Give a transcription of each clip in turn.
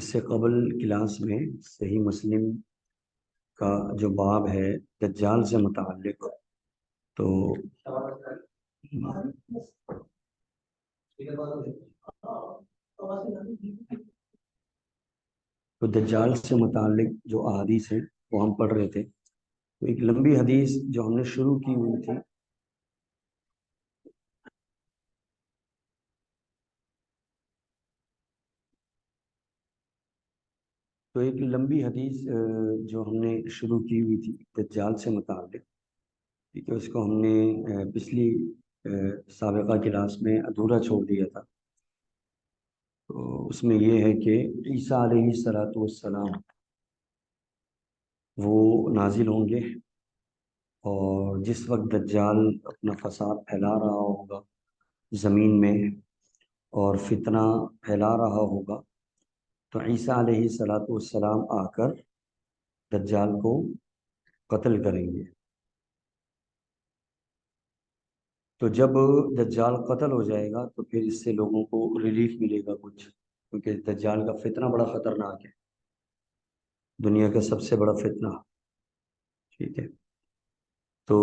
اس سے قبل کلاس میں صحیح مسلم کا جو باب ہے دجال سے متعلق، تو دجال سے متعلق جو احادیث ہیں وہ ہم پڑھ رہے تھے۔ تو ایک لمبی حدیث جو ہم نے شروع کی ہوئی تھی، تو ایک لمبی حدیث جو ہم نے شروع کی ہوئی تھی دجال سے متعلق، ٹھیک ہے، اس کو ہم نے پچھلی سابقہ کلاس میں ادھورا چھوڑ دیا تھا۔ تو اس میں یہ ہے کہ عیسیٰ علیہ السلام وہ نازل ہوں گے، اور جس وقت دجال اپنا فساد پھیلا رہا ہوگا زمین میں اور فتنہ پھیلا رہا ہوگا، تو عیسیٰ علیہ السلام آ کر دجال کو قتل کریں گے۔ تو جب دجال قتل ہو جائے گا تو پھر اس سے لوگوں کو ریلیف ملے گا کچھ، کیونکہ دجال کا فتنہ بڑا خطرناک ہے، دنیا کا سب سے بڑا فتنہ، ٹھیک ہے۔ تو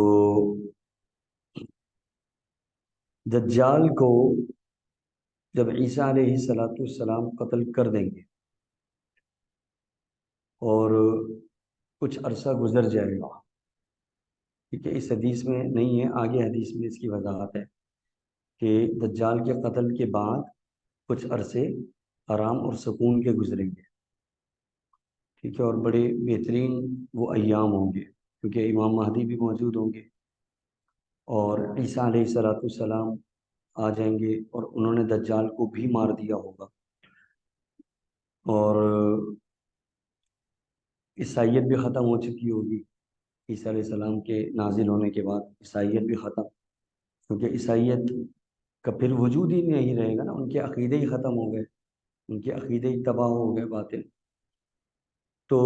دجال کو جب عیسیٰ علیہ السلام قتل کر دیں گے اور کچھ عرصہ گزر جائے گا، ٹھیک ہے، اس حدیث میں نہیں ہے، آگے حدیث میں اس کی وضاحت ہے کہ دجال کے قتل کے بعد کچھ عرصے آرام اور سکون کے گزریں گے، ٹھیک ہے، اور بڑے بہترین وہ ایام ہوں گے، کیونکہ امام مہدی بھی موجود ہوں گے اور عیسیٰ علیہ السلام آ جائیں گے، اور انہوں نے دجال کو بھی مار دیا ہوگا، اور عیسائیت بھی ختم ہو چکی ہوگی۔ عیسیٰ علیہ السلام کے نازل ہونے کے بعد عیسائیت بھی ختم، کیونکہ عیسائیت کا پھر وجود ہی نہیں رہے گا نا، ان کے عقیدے ہی ختم ہو گئے، ان کے عقیدے ہی تباہ ہو گئے باطل۔ تو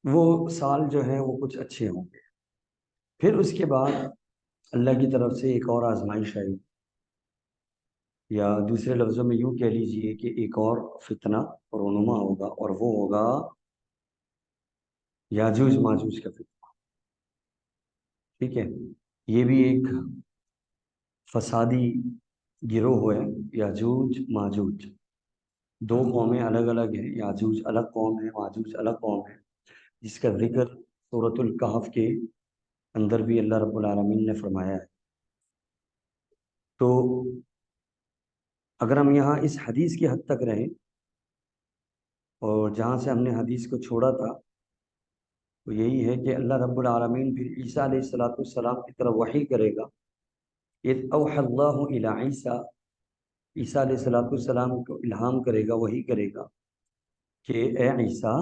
وہ سال جو ہیں وہ کچھ اچھے ہوں گے، پھر اس کے بعد اللہ کی طرف سے ایک اور آزمائش آئی، یا دوسرے لفظوں میں یوں کہہ لیجئے کہ ایک اور فتنہ اور رونما ہوگا، اور وہ ہوگا یاجوج ماجوج کا فتنہ، ٹھیک ہے۔ یہ بھی ایک فسادی گروہ ہے، یاجوج ماجوج، دو قومیں الگ الگ ہیں، یاجوج الگ قوم ہے، ماجوج الگ قوم ہے، جس کا ذکر سورۃ الکہف کے اندر بھی اللہ رب العالمین نے فرمایا ہے۔ تو اگر ہم یہاں اس حدیث کی حد تک رہیں، اور جہاں سے ہم نے حدیث کو چھوڑا تھا، تو یہی ہے کہ اللہ رب العالمین پھر عیسیٰ علیہ السلام کی طرف وحی کرے گا، اذ اوحى اللہ الی عیسیٰ، عیسیٰ علیہ السلام کو الہام کرے گا، وحی کرے گا کہ اے عیسیٰ،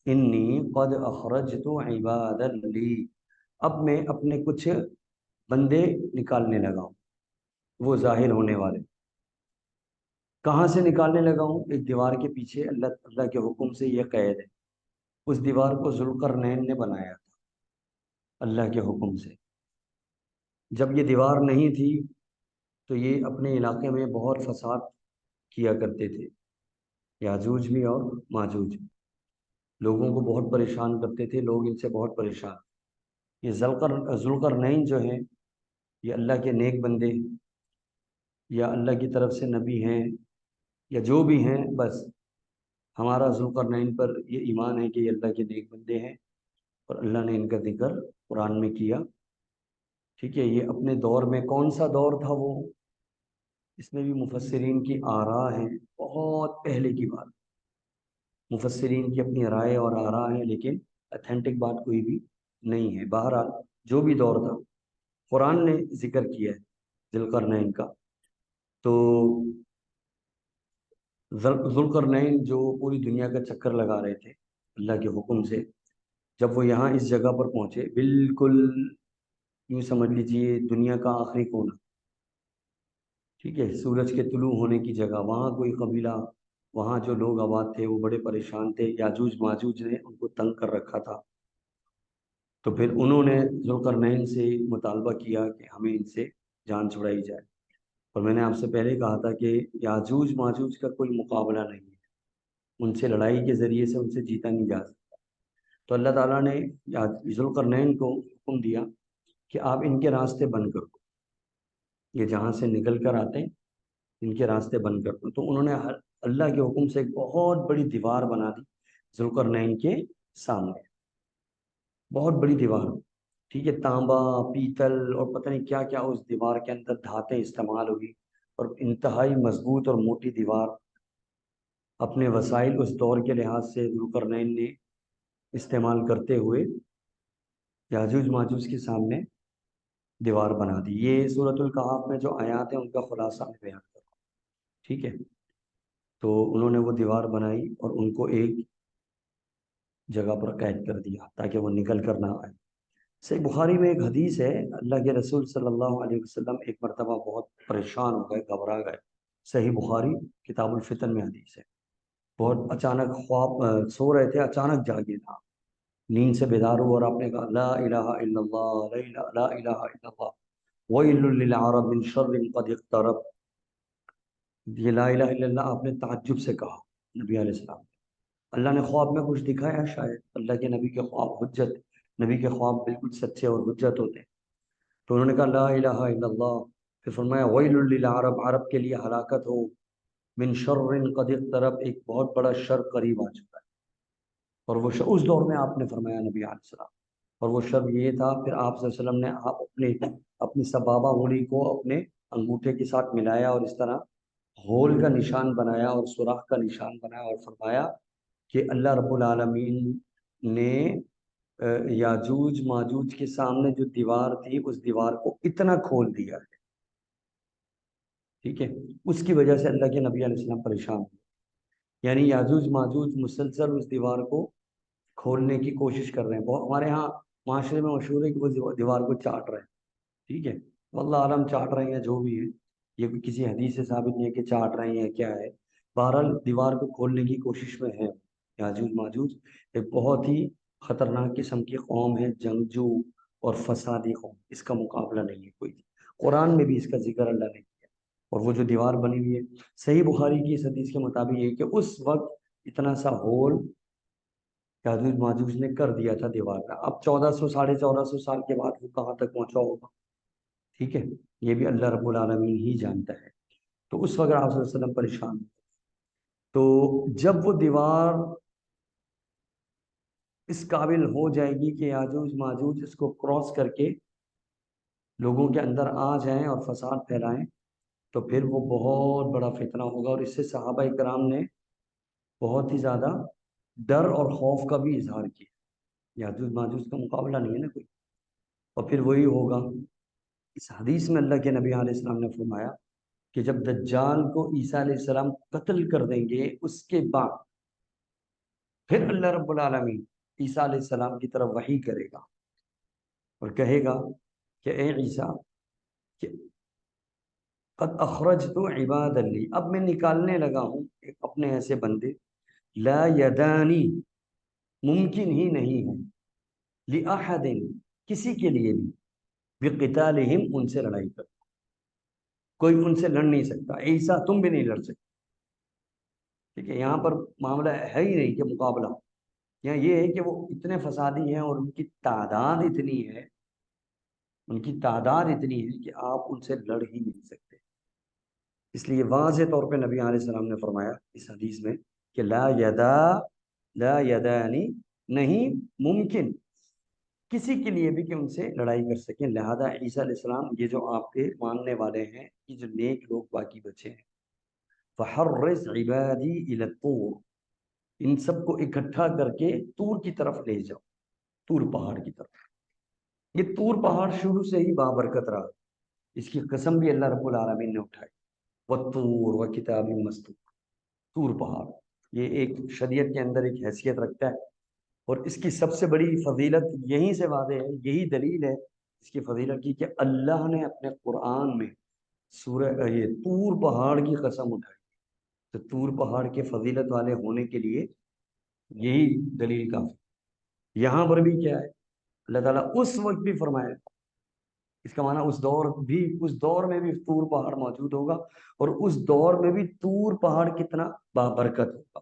انی قد اخرجت عبادا لی، اب میں اپنے کچھ بندے نکالنے لگا ہوں، وہ ظاہر ہونے والے۔ کہاں سے نکالنے لگا ہوں؟ ایک دیوار کے پیچھے، اللہ کے حکم سے یہ قید ہے، اس دیوار کو ذوالقرنین نے بنایا تھا اللہ کے حکم سے۔ جب یہ دیوار نہیں تھی تو یہ اپنے علاقے میں بہت فساد کیا کرتے تھے، یاجوج بھی اور ماجوج بھی، لوگوں کو بہت پریشان کرتے تھے، لوگ ان سے بہت پریشان۔ یہ ذوالقرنین جو ہیں، یہ اللہ کے نیک بندے یا اللہ کی طرف سے نبی ہیں یا جو بھی ہیں، بس ہمارا ذوالقرنین پر یہ ایمان ہے کہ یہ اللہ کے نیک بندے ہیں، اور اللہ نے ان کا ذکر قرآن میں کیا، ٹھیک ہے۔ یہ اپنے دور میں کون سا دور تھا وہ، اس میں بھی مفسرین کی آراء ہیں، بہت پہلے کی بات، مفسرین کی اپنی رائے اور آراء ہیں، لیکن اتھینٹک بات کوئی بھی نہیں ہے۔ بہرحال جو بھی دور تھا، قرآن نے ذکر کیا ہے ذوالقرنین کا۔ تو ذوالقرنین جو پوری دنیا کا چکر لگا رہے تھے اللہ کے حکم سے، جب وہ یہاں اس جگہ پر پہنچے، بالکل یوں سمجھ لیجئے دنیا کا آخری کونا، ٹھیک ہے، سورج کے طلوع ہونے کی جگہ، وہاں کوئی قبیلہ، وہاں جو لوگ آباد تھے وہ بڑے پریشان تھے، یاجوج ماجوج نے ان کو تنگ کر رکھا تھا۔ تو پھر انہوں نے ذوالقرنین سے مطالبہ کیا کہ ہمیں ان سے جان چھڑائی جائے، اور میں نے آپ سے پہلے کہا تھا کہ یاجوج ماجوج کا کوئی مقابلہ نہیں ہے، ان سے لڑائی کے ذریعے سے ان سے جیتا نہیں جا سکتا۔ تو اللہ تعالیٰ نے ذوالقرنین کو حکم دیا کہ آپ ان کے راستے بند کر دو، یہ جہاں سے نکل کر آتے ہیں ان کے راستے بند کر دو۔ تو انہوں نے اللہ کے حکم سے ایک بہت بڑی دیوار بنا دی ذوالقرنین کے سامنے، بہت بڑی دیوار، ٹھیک ہے، تانبا پیتل اور پتہ نہیں کیا کیا اس دیوار کے اندر دھاتیں استعمال ہوئی، اور انتہائی مضبوط اور موٹی دیوار اپنے وسائل اس دور کے لحاظ سے ذوالقرنین نے استعمال کرتے ہوئے یاجوج ماجوج کے سامنے دیوار بنا دی۔ یہ سورۃ الکہف میں جو آیات ہیں ان کا خلاصہ میں بیان کر رہا ہوں، ٹھیک ہے۔ تو انہوں نے وہ دیوار بنائی اور ان کو ایک جگہ پر قید کر دیا تاکہ وہ نکل کر نہ آئے۔ صحیح بخاری میں ایک حدیث ہے، اللہ کے رسول صلی اللہ علیہ وسلم ایک مرتبہ بہت پریشان ہو گئے، گھبرا گئے۔ صحیح بخاری کتاب الفتن میں حدیث ہے، بہت اچانک خواب سو رہے تھے، اچانک جاگے تھا، نیند سے بیدار ہوا اور آپ نے کہا لا الہ الا اللہ لا الہ الا اللہ ویل للعرب من شر قد اقترب۔ یہ لا الہ الا اللہ آپ نے تعجب سے کہا نبی علیہ السلام۔ اللہ نے خواب میں کچھ دکھایا شاید، اللہ کے نبی کے خواب حجت، نبی کے خواب بالکل سچے اور حجت ہوتے ہیں۔ تو انہوں نے کہا لا الہ الا اللہ، پھر فرمایا ویل للعرب، عرب کے لیے ہلاکت ہو، من شر قد اقترب، ایک بہت بڑا شر قریب آ چکا ہے۔ اور وہ شر اس دور میں آپ نے فرمایا نبی علیہ السلام، اور وہ شر یہ تھا، پھر آپ صلی اللہ علیہ وسلم نے اپنی سبابہ انگلی کو اپنے انگوٹھے کے ساتھ ملایا اور اس طرح ہول کا نشان بنایا اور سوراخ کا نشان بنایا، اور فرمایا کہ اللہ رب العالمین نے یاجوج ماجوج کے سامنے جو دیوار تھی اس دیوار کو اتنا کھول دیا ہے، ٹھیک ہے، اس کی وجہ سے اللہ کے نبی علیہ السلام پریشان ہوئے۔ یعنی یاجوج ماجوج مسلسل اس دیوار کو کھولنے کی کوشش کر رہے ہیں، ہمارے ہاں معاشرے میں مشہور ہے کہ وہ دیوار کو چاٹ رہے ہیں، ٹھیک ہے، واللہ عالم چاٹ رہے ہیں جو بھی ہے، یہ کسی حدیث سے ثابت نہیں ہے کہ چاٹ رہے ہیں کیا ہے، بہرحال دیوار کو کھولنے کی کوشش میں ہے۔ یاجوج ماجوج ایک بہت ہی خطرناک قسم کی قوم ہے، جنگجو اور فسادی قوم، اس کا مقابلہ نہیں ہے کوئی، قرآن میں بھی اس کا ذکر اللہ نے کیا۔ اور وہ جو دیوار بنی ہوئی ہے، صحیح بخاری کی اس حدیث کے مطابق یہ کہ اس وقت اتنا سا ہول یاجوج ماجوج نے کر دیا تھا دیوار کا۔ اب 1400 1450 سال کے بعد وہ کہاں تک پہنچا ہوگا، ٹھیک ہے، یہ بھی اللہ رب العالمین ہی جانتا ہے۔ تو اس وقت آپ صلی اللہ علیہ وسلم پریشان، تو جب وہ دیوار اس قابل ہو جائے گی کہ یاجوج ماجوج اس کو کراس کر کے لوگوں کے اندر آ جائیں اور فساد پھیلائیں، تو پھر وہ بہت بڑا فتنہ ہوگا، اور اس سے صحابہ کرام نے بہت ہی زیادہ ڈر اور خوف کا بھی اظہار کیا۔ یاجوج ماجوج کا مقابلہ نہیں ہے نا کوئی، اور پھر وہی ہوگا۔ اس حدیث میں اللہ کے نبی علیہ السلام نے فرمایا کہ جب دجال کو عیسیٰ علیہ السلام قتل کر دیں گے، اس کے بعد پھر اللہ رب العالمین عیسیٰ علیہ السلام کی طرف وحی کرے گا اور کہے گا کہ اے عیسیٰ، کہ قد اخرجت عباد لی، اب میں نکالنے لگا ہوں اپنے ایسے بندے، لا یدانی، ممکن ہی نہیں ہے، لأحد، کسی کے لیے بھی، بقتالہم، ان سے لڑائی کر، کوئی ان سے لڑ نہیں سکتا، عیسیٰ تم بھی نہیں لڑ سکتے، ٹھیک ہے، یہاں پر معاملہ ہے ہی نہیں کہ مقابلہ، یہاں یہ ہے کہ وہ اتنے فسادی ہیں اور ان کی تعداد اتنی ہے، ان کی تعداد اتنی ہے کہ آپ ان سے لڑ ہی نہیں سکتے۔ اس لیے واضح طور پہ نبی علیہ السلام نے فرمایا اس حدیث میں کہ لا یدانی، نہیں ممکن کسی کے لیے بھی کہ ان سے لڑائی کر سکیں، لہذا عیسیٰ علیہ السلام، یہ جو آپ کے ماننے والے ہیں، یہ جو نیک لوگ باقی بچے ہیں، فحرص عبادی الی الطور، ان سب کو اکٹھا کر کے طور کی طرف لے جاؤ، طور پہاڑ کی طرف۔ یہ طور پہاڑ شروع سے ہی بابرکت رہا، اس کی قسم بھی اللہ رب العالمین نے اٹھائی، والطور وکتاب مسطور، طور پہاڑ یہ ایک شریعت کے اندر ایک حیثیت رکھتا ہے، اور اس کی سب سے بڑی فضیلت یہیں سے واضح ہے، یہی دلیل ہے اس کی فضیلت کی کہ اللہ نے اپنے قرآن میں سورہ یہ طور پہاڑ کی قسم اٹھائی، تو طور پہاڑ کے فضیلت والے ہونے کے لیے یہی دلیل کافی۔ یہاں پر بھی کیا ہے، اللہ تعالیٰ اس وقت بھی فرمایا، اس کا معنی اس دور میں بھی طور پہاڑ موجود ہوگا، اور اس دور میں بھی طور پہاڑ کتنا بابرکت ہوگا۔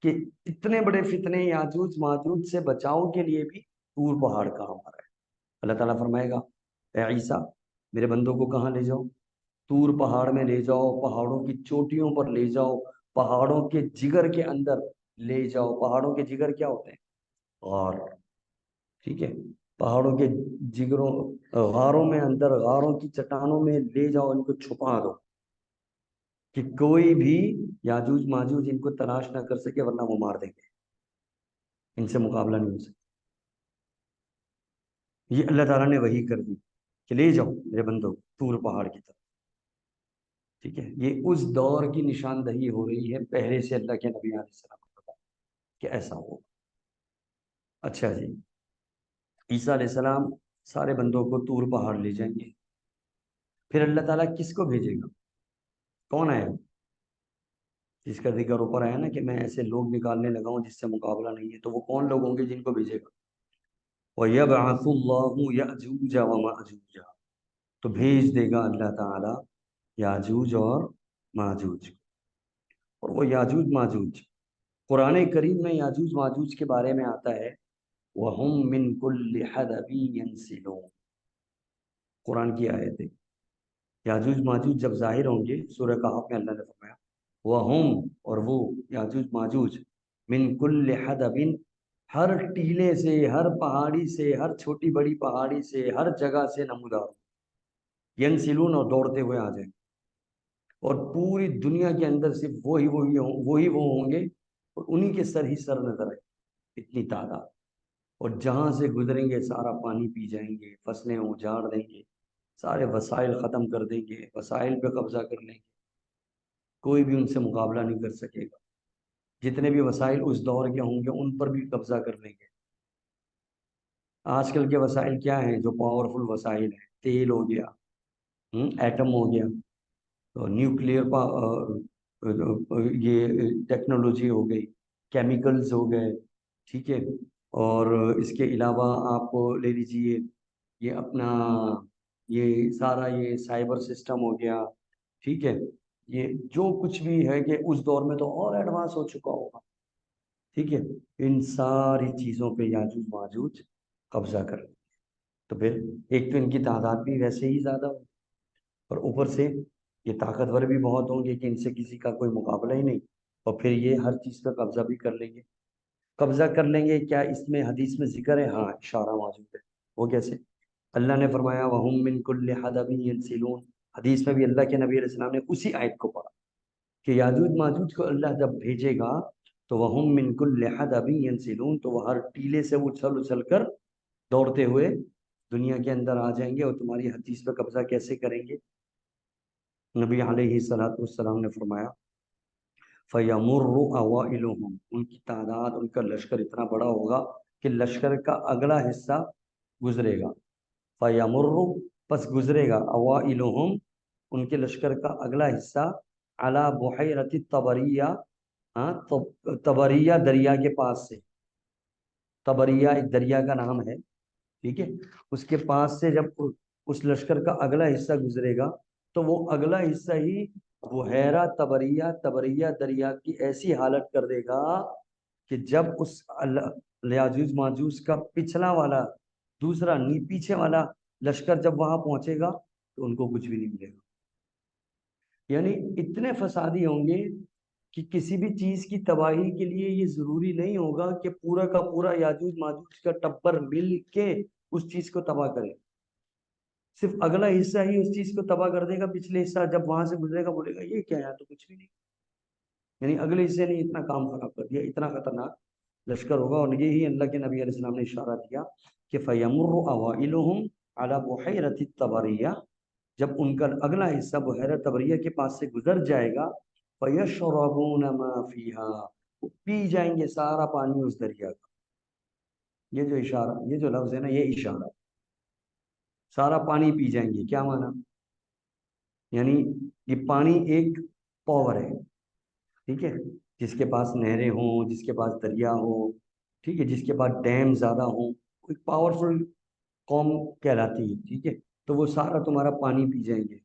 کہ اتنے بڑے فتنے یاجوج ماجوج سے بچاؤ کے لیے بھی طور پہاڑ کام آ رہا ہے۔ اللہ تعالیٰ فرمائے گا اے عیسیٰ میرے بندوں کو کہاں لے جاؤ؟ طور پہاڑ میں لے جاؤ، پہاڑوں کی چوٹیوں پر لے جاؤ، پہاڑوں کے جگر کے اندر لے جاؤ۔ پہاڑوں کے جگر کیا ہوتے ہیں؟ غار، ٹھیک ہے؟ پہاڑوں کے جگروں، غاروں میں، اندر غاروں کی چٹانوں میں لے جاؤ، ان کو چھپا دو کہ کوئی بھی یاجوج ماجوج ان کو تلاش نہ کر سکے، ورنہ وہ مار دیں گے، ان سے مقابلہ نہیں ہو سکتا۔ یہ اللہ تعالیٰ نے وحی کر دی کہ لے جاؤ میرے بندوں طور پہاڑ کی طرف، ٹھیک ہے؟ یہ اس دور کی نشاندہی ہو رہی ہے، پہلے سے اللہ کے نبی علیہ السلام کو پتا کہ ایسا ہو۔ اچھا جی، عیسیٰ علیہ السلام سارے بندوں کو طور پہاڑ لے جائیں گے، پھر اللہ تعالیٰ کس کو بھیجے گا؟ کون آئے گا؟ جس کا ذکر اوپر آیا نا کہ میں ایسے لوگ نکالنے لگا ہوں جس سے مقابلہ نہیں ہے، تو وہ کون لوگ ہوں گے جن کو بھیجے گا؟ وَيَبْعَثُ اللَّهُ يَأْجُوجَ وَمَأْجُوجَ، تو بھیج دے گا اللہ تعالیٰ یاجوج اور ماجوج کو۔ اور وہ یاجوج ماجوج قرآن کریم میں یاجوج ماجوج کے بارے میں آتا ہے وَهُم مِّن كُلِّ حَدَبٍ يَنْسِلُونَ، قرآن کی آیت ہے۔ یاجوج ماجوج جب ظاہر ہوں گے، سورہ کہف میں اللہ نے فرمایا وَهُم، اور وہ یاجوج ماجوج، من کل حدب، ہر ٹیلے سے، ہر پہاڑی سے، ہر چھوٹی بڑی پہاڑی سے، ہر جگہ سے نمودار، ینسلون، اور دوڑتے ہوئے آ جائیں، اور پوری دنیا کے اندر صرف وہی وہ ہوں گے، اور انہی کے سر ہی سر نظر آئے، اتنی تعداد۔ اور جہاں سے گزریں گے سارا پانی پی جائیں گے، فصلیں اجاڑ دیں گے، سارے وسائل ختم کر دیں گے، وسائل پہ قبضہ کر لیں گے، کوئی بھی ان سے مقابلہ نہیں کر سکے گا۔ جتنے بھی وسائل اس دور کے ہوں گے ان پر بھی قبضہ کر لیں گے۔ آج کل کے وسائل کیا ہیں جو پاورفل وسائل ہیں؟ تیل ہو گیا، ایٹم ہو گیا، نیوکلیئر یہ ٹیکنالوجی ہو گئی، کیمیکلز ہو گئے، ٹھیک ہے؟ اور اس کے علاوہ آپ لے لیجئے یہ اپنا یہ سارا یہ سائبر سسٹم ہو گیا، ٹھیک ہے؟ یہ جو کچھ بھی ہے کہ اس دور میں تو اور ایڈوانس ہو چکا ہوگا، ٹھیک ہے؟ ان ساری چیزوں پہ یاجوج ماجوج قبضہ کر لیں۔ تو پھر ایک تو ان کی تعداد بھی ویسے ہی زیادہ ہو، اور اوپر سے یہ طاقتور بھی بہت ہوں گے کہ ان سے کسی کا کوئی مقابلہ ہی نہیں، اور پھر یہ ہر چیز پہ قبضہ بھی کر لیں گے۔ قبضہ کر لیں گے، کیا اس میں حدیث میں ذکر ہے؟ ہاں، اشارہ موجود ہے۔ وہ کیسے؟ اللہ نے فرمایا وَهُم مِّن كُلِّ حَدَبٍ يَنْسِلُونَ، حدیث میں بھی اللہ کے نبی علیہ السلام نے اسی آیت کو پڑھا کہ یاجوج ماجوج کو اللہ جب بھیجے گا تو وَهُم مِّن كُلِّ حَدَبٍ يَنْسِلُونَ، تو وہ ہر ٹیلے سے اچھل اچھل کر دوڑتے ہوئے دنیا کے اندر آ جائیں گے، اور تمہاری ہر چیز پہ قبضہ کیسے کریں گے؟ نبی علیہ السلام نے فرمایا فَيَمُرُّ أَوَائِلُهُمْ، ان کی تعداد، ان کا لشکر اتنا بڑا ہوگا کہ لشکر کا اگلا حصہ گزرے گا۔ فَيَمُرُّ، پس گزرے گا، أَوَائِلُهُمْ، ان کے لشکر کا اگلا حصہ، عَلَى بُحَيْرَةِ الطَّبَرِيَّةِ، طبریہ دریا کے پاس سے۔ طبریہ ایک دریا کا نام ہے، ٹھیک ہے؟ اس کے پاس سے جب اس لشکر کا اگلا حصہ گزرے گا تو وہ اگلا حصہ ہی بحیرہ طبریہ دریا کی ایسی حالت کر دے گا کہ جب اس یاجوج ماجوج کا پچھلا والا، دوسرا نہیں پیچھے والا لشکر جب وہاں پہنچے گا تو ان کو کچھ بھی نہیں ملے گا۔ یعنی اتنے فسادی ہوں گے کہ کسی بھی چیز کی تباہی کے لیے یہ ضروری نہیں ہوگا کہ پورا کا پورا یاجوج ماجوج کا ٹبر مل کے اس چیز کو تباہ کرے، صرف اگلا حصہ ہی اس چیز کو تباہ کر دے گا، پچھلے حصہ جب وہاں سے گزرے گا بولے گا یہ کیا ہے، تو کچھ بھی نہیں۔ یعنی اگلے حصے نے اتنا کام خراب کر دیا، اتنا خطرناک لشکر ہوگا۔ اور یہی اللہ کے نبی علیہ السلام نے اشارہ دیا کہ فَيَمُرُّ أَوَائِلُهُمْ عَلَى بُحَيْرَةِ الطَّبَرِيَّةِ، جب ان کا اگلا حصہ بحیرہ طبریہ کے پاس سے گزر جائے گا، فَيَشْرَبُونَ مَا فِيهَا، وہ پی جائیں گے سارا پانی اس دریا کا۔ یہ جو اشارہ، یہ جو لفظ ہے نا، یہ اشارہ، سارا پانی پی جائیں گے، کیا معنی؟ یعنی یہ پانی ایک پاور ہے، ٹھیک ہے؟ جس کے پاس نہریں ہوں، جس کے پاس دریا ہو، ٹھیک ہے، جس کے پاس ڈیم زیادہ ہوں، ایک پاورفل قوم کہلاتی ہے، ٹھیک ہے؟ تو وہ سارا تمہارا پانی پی جائیں گے۔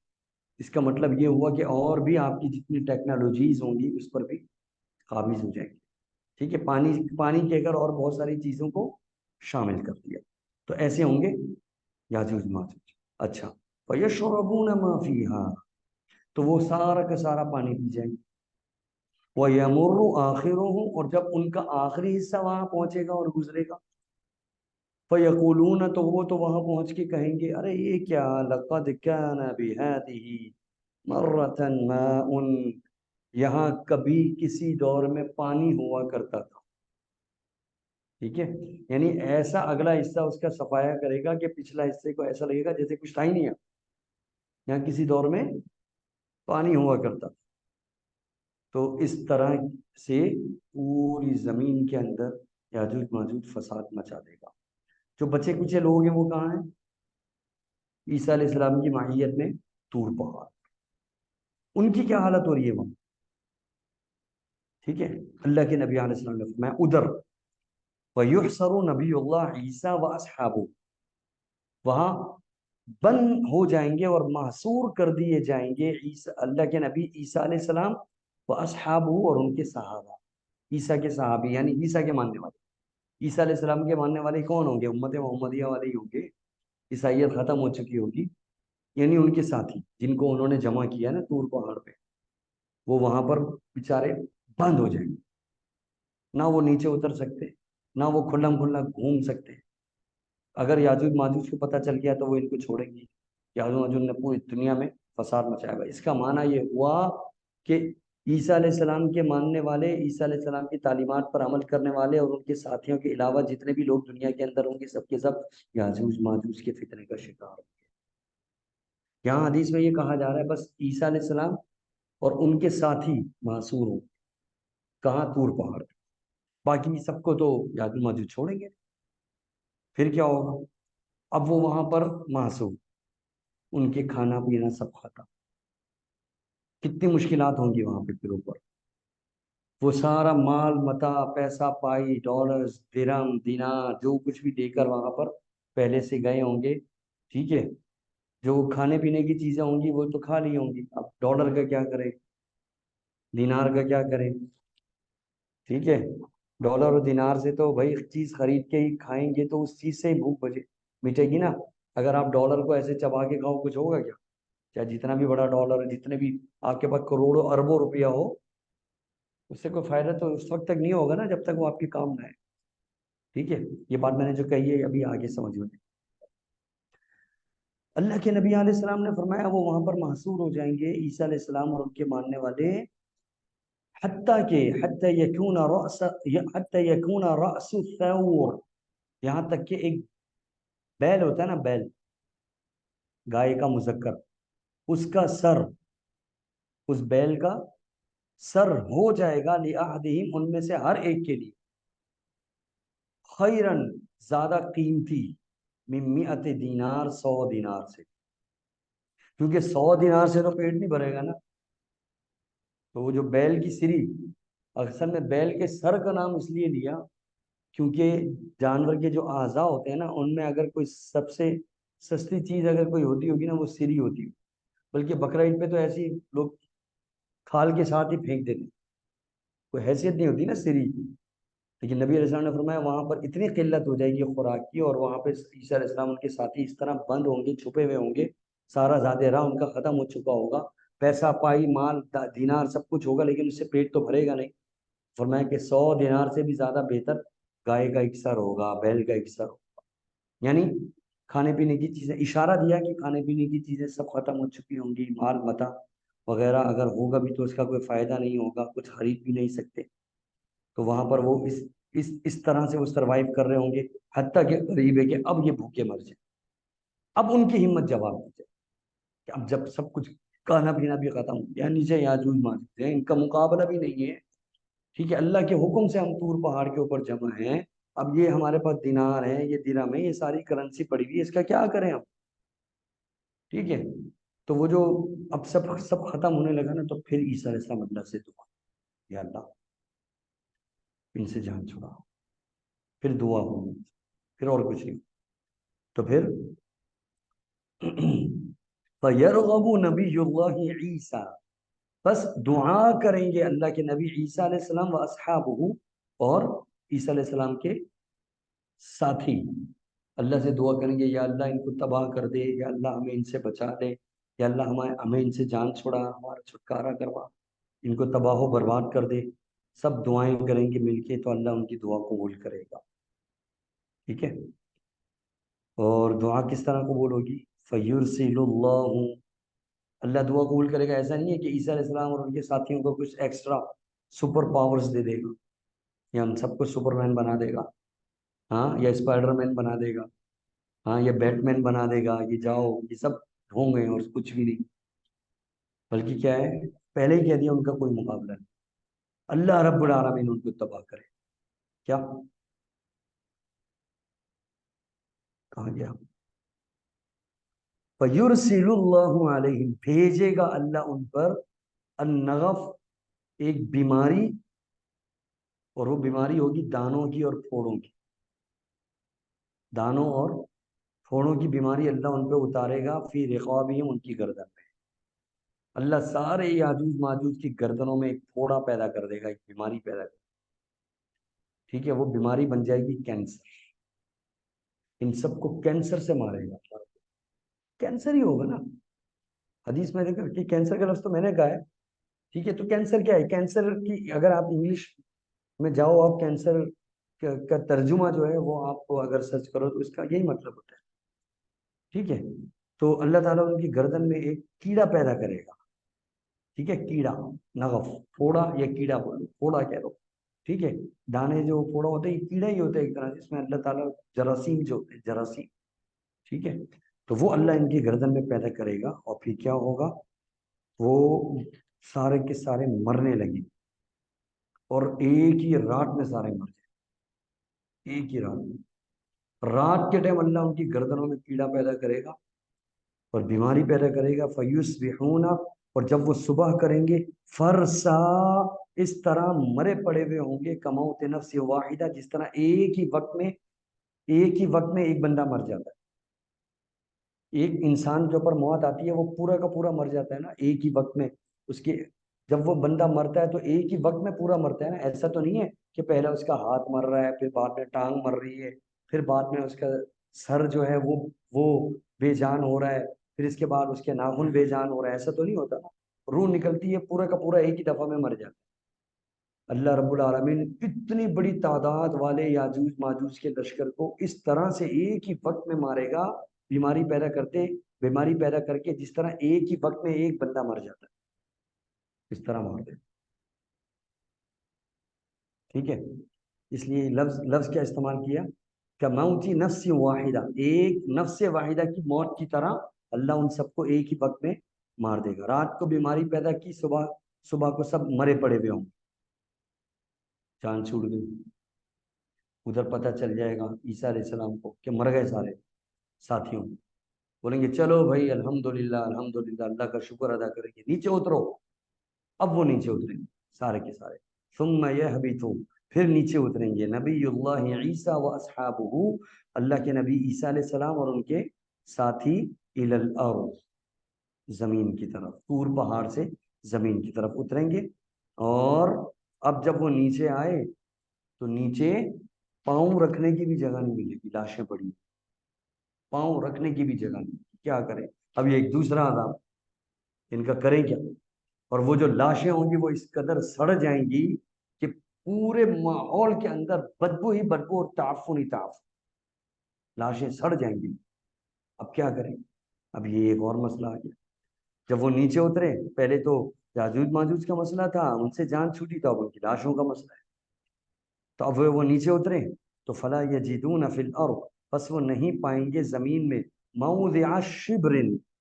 اس کا مطلب یہ ہوا کہ اور بھی آپ کی جتنی ٹیکنالوجیز ہوں گی اس پر بھی قابض ہو جائیں گے۔ ٹھیک ہے، پانی کے اگر اور بہت ساری چیزوں کو شامل کر دیا تو ایسے ہوں گے یاجوج ماجوج. اچھا، فَيَشْرَبُونَ مَا فِيهَا، تو وہ سارا کا سارا پانی پی جائیں گے. وَيَمُرُّ آخِرُهُ، اور جب ان کا آخری حصہ وہاں پہنچے گا اور گزرے گا، فَيَقُولُونَ، تو وہ تو وہاں پہنچ کے کہیں گے ارے یہ کیا، لَقَدْ كَانَ بِهَٰذِهِ مَرَّةً مَاءٌ، یہاں کبھی کسی دور میں پانی ہوا کرتا تھا. ٹھیک ہے، یعنی ایسا اگلا حصہ اس کا صفایا کرے گا کہ پچھلا حصے کو ایسا لگے گا جیسے کچھ تھا ہی نہیں ہے، یہاں کسی دور میں پانی ہوا کرتا. تو اس طرح سے پوری زمین کے اندر یاجوج ماجوج فساد مچا دے گا. جو بچے کچھ لوگ ہیں وہ کہاں ہیں؟ عیسیٰ علیہ السلام کی معیت میں طور پہاڑ. ان کی کیا حالت ہو رہی ہے وہاں؟ ٹھیک ہے، اللہ کے نبی علیہ السلام نے فرمایا ادھر وَيُحْصَرُ نبی اللہ عیسیٰ وَأَصْحَابُهُ، وہاں بند ہو جائیں گے اور محصور کر دیے جائیں گے اللہ کے نبی عیسیٰ علیہ السلام وَأَصْحَابُهُ، اور ان کے صحابہ. عیسیٰ کے صحابی یعنی عیسیٰ کے ماننے والے. عیسیٰ علیہ السلام کے ماننے والے کون ہوں گے؟ امت محمدیہ والے ہی ہوں گے. عیسائیت ختم ہو چکی ہوگی، یعنی ان کے ساتھی جن کو انہوں نے جمع کیا نا طور پہاڑ پہ، وہ وہاں پر بیچارے بند ہو جائیں گے. نہ وہ نیچے اتر سکتے، نہ وہ کھلم کھلا گھوم سکتے. اگر یاجوج ماجوج کو پتہ چل گیا تو وہ ان کو چھوڑیں گے. یاجوج ماجوج نے پوری دنیا میں فساد مچایا گا. اس کا معنی یہ ہوا کہ عیسیٰ علیہ السلام کے ماننے والے، عیسیٰ علیہ السلام کی تعلیمات پر عمل کرنے والے اور ان کے ساتھیوں کے علاوہ جتنے بھی لوگ دنیا کے اندر ہوں گے، سب کے سب یاجوج ماجوج کے فتنے کا شکار ہوں گے. یہاں حدیث میں یہ کہا جا رہا ہے بس عیسیٰ علیہ السلام اور ان کے ساتھی معصور ہوں. کہاں؟ طور پہاڑ. باقی سب کو تو یاجوج ماجوج چھوڑیں گے. پھر کیا ہوگا؟ اب وہ وہاں پر معصوم، ان کے کھانا پینا سب کھاتا. کتنی مشکلات ہوں گی وہاں پہ پھر اوپر. وہ سارا مال متاع، پیسہ پائی، ڈالرز، درہم، دینار، جو کچھ بھی دے کر وہاں پر پہلے سے گئے ہوں گے. ٹھیک ہے، جو کھانے پینے کی چیزیں ہوں گی وہ تو کھا لی ہوں گی. اب ڈالر کا کیا کریں، دینار کا کیا کریں؟ ٹھیک ہے، ڈالر اور دینار سے تو بھائی چیز خرید کے ہی کھائیں گے تو اس چیز سے ہی بھوک مٹے گی نا. اگر آپ ڈالر کو ایسے چبا کے کھاؤ کچھ ہوگا کیا؟ چاہے جتنا بھی بڑا ڈالر، جتنے بھی آپ کے پاس کروڑوں اربوں روپیہ ہو، اس سے کوئی فائدہ تو اس وقت تک نہیں ہوگا نا جب تک وہ آپ کے کام نہ آئے. ٹھیک ہے، یہ بات میں نے جو کہی ہے ابھی آگے سمجھ میں. اللہ کے نبی علیہ السلام نے فرمایا وہ وہاں پر محصور ہو جائیں گے عیسیٰ علیہ السلام اور ان کے ماننے والے، حتی یکون رأس الثور، یہاں تک کہ ایک بیل ہوتا ہے نا، بیل گائے کا مذکر، اس کا سر، اس بیل کا سر ہو جائے گا لأحدہم، ان میں سے ہر ایک کے لیے، خیرن، زیادہ قیمتی، من 100 دینار، 100 دینار سے. کیونکہ 100 دینار سے تو پیٹ نہیں بھرے گا نا. تو وہ جو بیل کی سری، اصل میں بیل کے سر کا نام اس لیے لیا کیونکہ جانور کے جو اعضاء ہوتے ہیں نا، ان میں اگر کوئی سب سے سستی چیز اگر کوئی ہوتی ہوگی نا وہ سری ہوتی ہے. بلکہ بقرہ عید پہ تو ایسی لوگ کھال کے ساتھ ہی پھینک دیتے، کوئی حیثیت نہیں ہوتی نا سری کی. لیکن نبی علیہ السلام نے فرمایا وہاں پر اتنی قلت ہو جائے گی خوراک کی، اور وہاں پہ عیسیٰ علیہ السلام ان کے ساتھی اس طرح بند ہوں گے، چھپے ہوئے ہوں گے، سارا زیادہ راہ ان کا ختم ہو چکا ہوگا، پیسہ پائی، مال دینار سب کچھ ہوگا، لیکن اس سے پیٹ تو بھرے گا نہیں. فرمایا کہ 100 دینار سے بھی زیادہ بہتر گائے کا ایک سر ہوگا، بیل کا ایک سر ہوگا. یعنی کھانے پینے کی چیزیں، اشارہ دیا کہ کھانے پینے کی چیزیں سب ختم ہو چکی ہوں گی، مال متاع وغیرہ اگر ہوگا بھی تو اس کا کوئی فائدہ نہیں ہوگا، کچھ خرید بھی نہیں سکتے. تو وہاں پر وہ اس طرح سے وہ سروائیو کر رہے ہوں گے، حتیٰ کہ قریب ہے کہ اب یہ بھوکے مر جائیں. اب ان کی ہمت جواب دی جائے کہ اب جب سب کچھ کھانا پینا بھی ختم ہو گیا، نیچے یاجوج ماجوج ہیں، ان کا مقابلہ بھی نہیں ہے. ٹھیک ہے، اللہ کے حکم سے ہم طور پہاڑ کے اوپر جمع ہیں. اب یہ ہمارے پاس دینار ہے، یہ درہم ہے، یہ ساری کرنسی پڑی ہوئی ہے، اس کا کیا کریں ہم؟ ٹھیک ہے، تو وہ جو اب سب ختم ہونے لگا نا، تو پھر عیسیٰ علیہ السلام اللہ سے دعا، یا اللہ ان سے جان چھڑا. پھر دعا ہوگی، پھر اور کچھ نہیں. تو پھر فَيَرْغَبُ نَبِيُّ اللَّهِ عِيسَى، بس دعا کریں گے اللہ کے نبی عیسیٰ علیہ السلام و اصحابہ، اور عیسیٰ علیہ السلام کے ساتھی اللہ سے دعا کریں گے، یا اللہ ان کو تباہ کر دے، یا اللہ ہمیں ان سے بچا دے، یا اللہ ہمیں ان سے جان چھڑا، ہمارا چھٹکارا کروا، ان کو تباہ و برباد کر دے۔ سب دعائیں کریں گے مل کے، تو اللہ ان کی دعا قبول کرے گا، ٹھیک ہے۔ اور دعا کس طرح قبول ہوگی؟ فَيُرْسِلُ اللَّهُ، اللہ دعا قبول کرے گا، ایسا نہیں ہے کہ عیسیٰ علیہ السلام اور ان کے ساتھیوں کو کچھ ایکسٹرا سپر پاورز دے دے گا، یا ہم سب کو سپر مین بنا دے گا، ہاں، یا اسپائڈر مین بنا دے گا، ہاں، یا بیٹ مین بنا دے گا، یہ جاؤ، یہ سب ہوں گے اور کچھ بھی نہیں، بلکہ کیا ہے، پہلے ہی کہہ دیا ان کا کوئی مقابلہ نہیں، اللہ رب العالمین ان کو تباہ کرے۔ کیا کہا گیا؟ فَيُرْسِلُ اللَّهُ عَلَيْهِمْ، بھیجے گا اللہ ان پر، النغف، ایک بیماری، اور وہ بیماری ہوگی دانوں کی اور پھوڑوں کی، دانوں اور پھوڑوں کی بیماری اللہ ان پہ اتارے گا، فی رقابہم، ان کی گردن میں، اللہ سارے یاجوج ماجوج کی گردنوں میں ایک پھوڑا پیدا کر دے گا، ایک بیماری پیدا کر دے گا، ٹھیک ہے، وہ بیماری بن جائے گی کینسر، ان سب کو کینسر سے مارے گا، کینسر ہی ہوگا نا، حدیث میں دیکھا کہ کینسر کا لفظ تو میں نے کہا ہے، ٹھیک ہے، تو کینسر کیا ہے؟ کینسر کی اگر آپ انگلش میں جاؤ، آپ کینسر کا ترجمہ جو ہے وہ آپ کو اگر سرچ کرو تو اس کا یہی مطلب ہوتا ہے، ٹھیک ہے۔ تو اللہ تعالیٰ ان کی گردن میں ایک کیڑا پیدا کرے گا، ٹھیک ہے، کیڑا، نغف، پھوڑا یا کیڑا بولو، پھوڑا کہہ دو، ٹھیک ہے، دانے جو پھوڑا ہوتے ہیں یہ کیڑا ہی ہوتا ہے ایک طرح، جس میں اللہ تعالیٰ جراثیم جو ہوتے ہیں، جراثیم، ٹھیک ہے، تو وہ اللہ ان کی گردن میں پیدا کرے گا، اور پھر کیا ہوگا، وہ سارے کے سارے مرنے لگے، اور ایک ہی رات میں سارے مر جائیں، ایک ہی رات میں، رات کے ٹائم اللہ ان کی گردنوں میں کیڑا پیدا کرے گا اور بیماری پیدا کرے گا، فیصبحون، اور جب وہ صبح کریں گے، فرسا، اس طرح مرے پڑے ہوئے ہوں گے، کموت نفس واحدہ، جس طرح ایک ہی وقت میں ایک بندہ مر جاتا ہے، ایک انسان کے اوپر موت آتی ہے وہ پورا کا پورا مر جاتا ہے نا ایک ہی وقت میں، اس کے جب وہ بندہ مرتا ہے تو ایک ہی وقت میں پورا مرتا ہے نا، ایسا تو نہیں ہے کہ پہلا اس کا ہاتھ مر رہا ہے، پھر بعد میں ٹانگ مر رہی ہے، پھر بعد میں اس کا سر جو ہے وہ بے جان ہو رہا ہے، پھر اس کے بعد اس کے ناخن بے جان ہو رہا ہے، ایسا تو نہیں ہوتا نا، روح نکلتی ہے، پورا کا پورا ایک ہی دفعہ میں مر جاتا ہے۔ اللہ رب العالمین اتنی بڑی تعداد والے یاجوج ماجوج کے لشکر کو اس طرح سے ایک ہی وقت میں مارے گا، بیماری پیدا کر کے، جس طرح ایک ہی وقت میں ایک بندہ مر جاتا ہے، اس طرح مار دے، ٹھیک ہے۔ اس لیے لفظ کیا استعمال کیا کہ موتی نفس واحدہ، ایک نفس واحدہ کی موت کی طرح اللہ ان سب کو ایک ہی وقت میں مار دے گا، رات کو بیماری پیدا کی، صبح کو سب مرے پڑے ہوئے ہوں، جان چھوٹ گئی، ادھر پتہ چل جائے گا عیسیٰ علیہ السلام کو کہ مر گئے سارے ساتھیوں، بولیں گے چلو بھائی الحمدللہ الحمدللہ، اللہ کا شکر ادا کریں گے، نیچے اترو، اب وہ نیچے اتریں گے سارے کے سارے، ثم یہبطوا، پھر نیچے اتریں گے، نبی اللہ عیسیٰ و اصحابہ، اللہ کے نبی عیسیٰ علیہ السلام اور ان کے ساتھی، الی الارض، زمین کی طرف، طور پہاڑ سے زمین کی طرف اتریں گے، اور اب جب وہ نیچے آئے تو نیچے پاؤں رکھنے کی بھی جگہ نہیں ملے گی، لاشیں پڑی، پاؤں رکھنے کی بھی جگہ نہیں، کیا کریں؟ اب یہ ایک دوسرا عذاب، ان کا کریں کیا؟ اور وہ جو لاشیں ہوں گی وہ اس قدر سڑ جائیں گی کہ پورے ماحول کے اندر بدبو ہی بدبو اور تعفن ہی تعفن، لاشیں سڑ جائیں گی، اب کیا کریں؟ اب یہ ایک اور مسئلہ آ گیا، جب وہ نیچے اترے، پہلے تو یاجوج ماجوج کا مسئلہ تھا، ان سے جان چھوٹی، تھا ان کی لاشوں کا مسئلہ ہے، تو اب وہ نیچے اترے تو فلا یجدون فی الارض، پس وہ نہیں پائیں گے زمین میں، موضع شبر،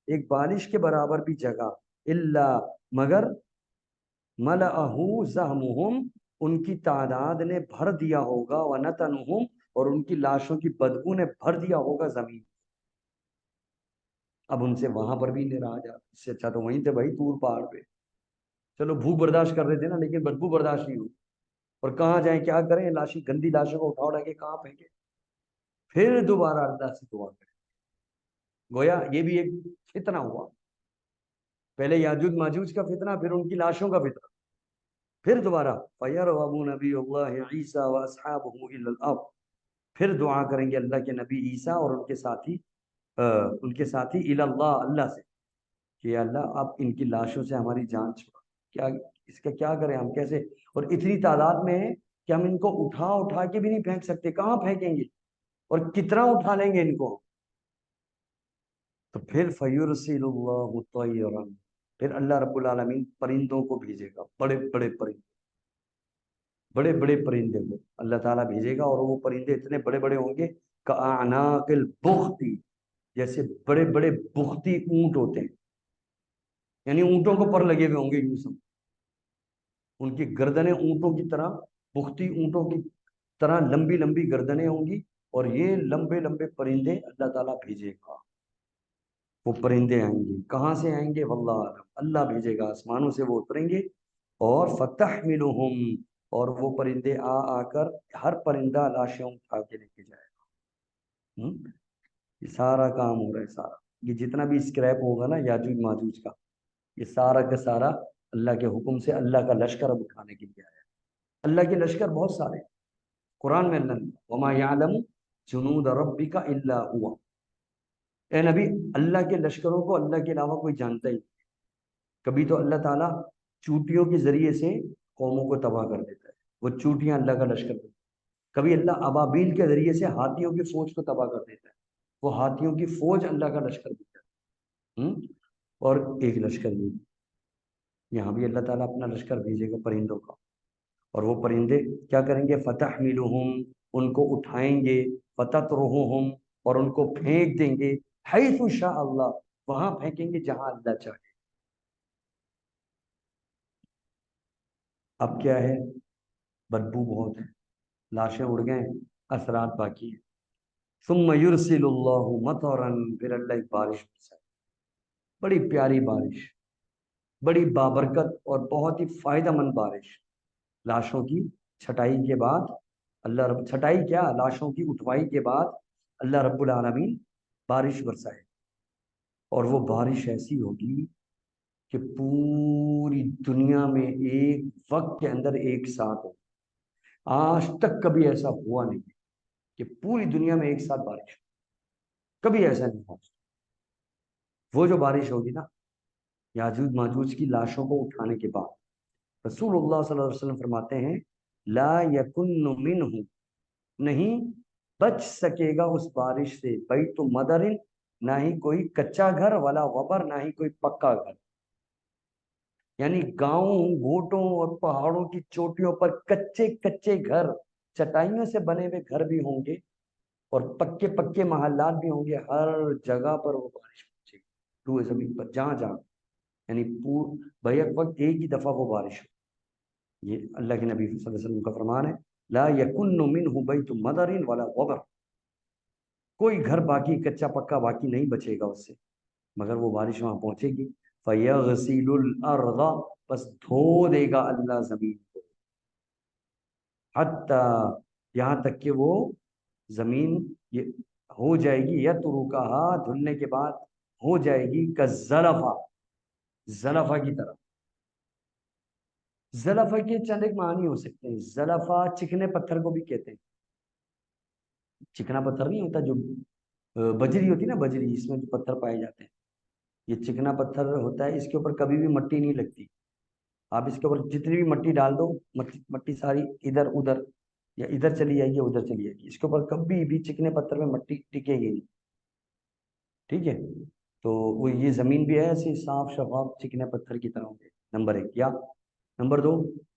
ایک بالش کے برابر بھی جگہ، الا، مگر، ملأہ زحمہم، ان کی تعداد نے بھر دیا ہوگا، ونتنہم، اور ان کی لاشوں کی بدبو نے بھر دیا ہوگا زمین، اب ان سے وہاں پر بھی نہیں رہا جا، اس سے اچھا تو وہیں تھے بھائی، طور پہاڑ پہ، چلو بھوک برداشت کر رہے تھے نا، لیکن بدبو برداشت نہیں ہوئی، اور کہاں جائیں، کیا کریں، لاشی گندی لاشوں کو اٹھا کے کہاں پھینکے، پھر دوبارہ اللہ سے دعا کریں، گویا یہ بھی ایک فتنہ ہوا، پہلے یاجوج ماجوج کا فتنہ، پھر ان کی لاشوں کا فتنہ، پھر دوبارہ فَيَرْغَبُ نَبِيُّ اللَّهِ عِيسَىٰ وَأَصْحَابُهُ إِلَى الْأَرْضِ، پھر دعا کریں گے اللہ کے نبی عیسیٰ اور ان کے ساتھی الی اللہ، اللہ سے کہ یا اللہ آپ ان کی لاشوں سے ہماری جان چھڑا، کیا اس کا کیا کریں ہم کیسے، اور اتنی تعداد میں ہے کہ ہم ان کو اٹھا اٹھا کے بھی نہیں پھینک سکتے، کہاں پھینکیں گے اور کتنا اٹھا لیں گے ان کو. تو پھر فَيُرْسِلُ اللَّهُ طَيْرًا، پھر اللہ رب العالمین پرندوں کو بھیجے گا، بڑے بڑے پرندے، بڑے بڑے پرندے کو اللہ تعالیٰ بھیجے گا، اور وہ پرندے اتنے بڑے بڑے ہوں گے کَأَعْنَاقِ الْبُخْتِ، جیسے بڑے بڑے بختی اونٹ ہوتے ہیں، یعنی اونٹوں کو پر لگے ہوئے ہوں گے، یوں سب ان کی گردنیں اونٹوں کی طرح، بختی اونٹوں کی طرح لمبی لمبی گردنیں ہوں گی، اور یہ لمبے لمبے پرندے اللہ تعالیٰ بھیجے گا. وہ پرندے آئیں گے، کہاں سے آئیں گے واللہ عالم، اللہ بھیجے گا، آسمانوں سے وہ اتریں گے، اور فتحملہم، اور وہ پرندے آ آ کر ہر پرندہ لاشیں اٹھا کے لے کے جائے گا. یہ سارا کام ہو رہا ہے، سارا یہ جتنا بھی اسکریپ ہوگا نا یاجوج ماجوج کا، یہ سارا کا سارا اللہ کے حکم سے اللہ کا لشکر اب اٹھانے کے لیے آیا ہے. اللہ کے لشکر بہت سارے ہیں. قرآن میں اللہ نے وما یعلم جنود ربک الا ہوا، اے نبی اللہ کے لشکروں کو اللہ کے علاوہ کوئی جانتا ہی نہیں. کبھی تو اللہ تعالیٰ چوٹیوں کے ذریعے سے قوموں کو تباہ کر دیتا ہے، وہ چوٹیاں اللہ کا لشکر ہوتی ہیں. کبھی اللہ ابابیل کے ذریعے سے ہاتھیوں کی فوج کو تباہ کر دیتا ہے، وہ ہاتھیوں کی فوج اللہ کا لشکر دیتا ہے. اور ایک لشکر یہ یہاں بھی اللہ تعالیٰ اپنا لشکر بھیجے گا پرندوں کا، اور وہ پرندے کیا کریں گے فتحملہم، ان کو اٹھائیں گے، فتطرحہم، اور ان کو پھینک دیں گے، حیث شاء اللہ، وہاں پھینکیں گے جہاں اللہ چاہے. اب کیا ہے، بدبو بہت ہے، لاشیں اڑ گئے، اثرات باقی ہیں. ثم یرسل اللہ مطرا، پھر اللہ ایک بارش برسائے، بڑی پیاری بارش، بڑی بابرکت اور بہت ہی فائدہ مند بارش. لاشوں کی چھٹائی کے بعد اللہ رب، چھٹائی کیا، لاشوں کی اٹھوائی کے بعد اللہ رب العالمین بارش برسائے، اور وہ بارش ایسی ہوگی کہ پوری دنیا میں ایک وقت کے اندر ایک ساتھ ہو. آج تک کبھی ایسا ہوا نہیں کہ پوری دنیا میں ایک ساتھ بارش ہو، کبھی ایسا نہیں ہوا. وہ جو بارش ہوگی نا یاجوج ماجوج کی لاشوں کو اٹھانے کے بعد، رسول اللہ صلی اللہ علیہ وسلم فرماتے ہیں لا یکن منہ، نہیں بچ سکے گا اس بارش سے بیت مدرن، نہ ہی کوئی کچا گھر، ولا وبر، نہ ہی کوئی پکا گھر. یعنی گاؤں گھوٹوں اور پہاڑوں کی چوٹیوں پر کچے کچے گھر، چٹائیوں سے بنے ہوئے گھر بھی ہوں گے، اور پکے پکے محلات بھی ہوں گے، ہر جگہ پر وہ بارش پہنچے گی روئے زمین پر جہاں جہاں، یعنی بیک وقت ایک ہی دفعہ وہ بارش ہو. یہ اللہ کے نبی صلی اللہ علیہ وسلم کا فرمان ہے لا یکن منہ بیت مدر ولا وبر، کوئی گھر باقی کچا پکا باقی نہیں بچے گا اس سے، مگر وہ بارش وہاں پہنچے گی. فیغسل الارض، بس دھو دے گا اللہ زمین کو، حتی، یہاں تک کہ وہ زمین یہ ہو جائے گی، یترکھا، دھلنے کے بعد ہو جائے گی کالزلفا، زلفا کی طرح. زلفا کے چند ایک معنی ہو سکتے ہیں. زلفا چکنے پتھر کو بھی کہتے ہیں. چکنا پتھر نہیں ہوتا جو بجری ہوتی ہے نا، بجری، اس میں جو پتھر پائے جاتے ہیں، یہ چکنا پتھر ہوتا ہے. اس کے اوپر کبھی بھی مٹی نہیں لگتی، آپ اس کے اوپر جتنی بھی مٹی ڈال دو، مٹی ساری ادھر ادھر، یا ادھر چلی جائے گی ادھر چلی جائے گی، اس کے اوپر کبھی بھی چکنے پتھر میں مٹی ٹکے گی نہیں. ٹھیک ہے، تو وہ یہ زمین بھی ہے ایسی صاف شفاف چکنے پتھر کی طرح ہوگی. نمبر ایک. یا نمبر دو،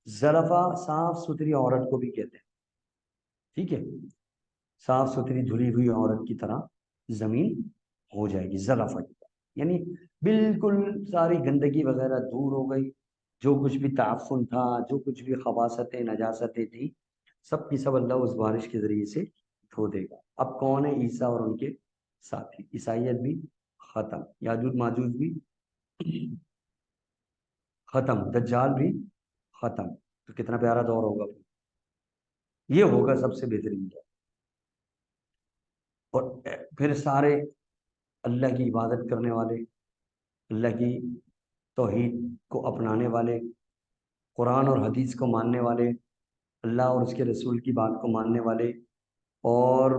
زلفا صاف ستھری عورت کو بھی کہتے ہیں. ٹھیک ہے، صاف ستھری دھلی ہوئی عورت کی طرح زمین ہو جائے گی زلفا کی طرح، یعنی بالکل ساری گندگی وغیرہ دور ہو گئی، جو کچھ بھی تعفن تھا، جو کچھ بھی خباثتیں نجاستیں تھیں، سب کی سب اللہ اس بارش کے ذریعے سے دھو دے گا. اب کون ہے؟ عیسیٰ اور ان کے ساتھی. عیسائیت بھی ختم، یاجوج ماجوج بھی ختم، دجال بھی ختم. تو کتنا پیارا دور ہوگا، یہ ہوگا سب سے بہترین دور. اور پھر سارے اللہ کی عبادت کرنے والے، اللہ کی توحید کو اپنانے والے، قرآن اور حدیث کو ماننے والے، اللہ اور اس کے رسول کی بات کو ماننے والے، اور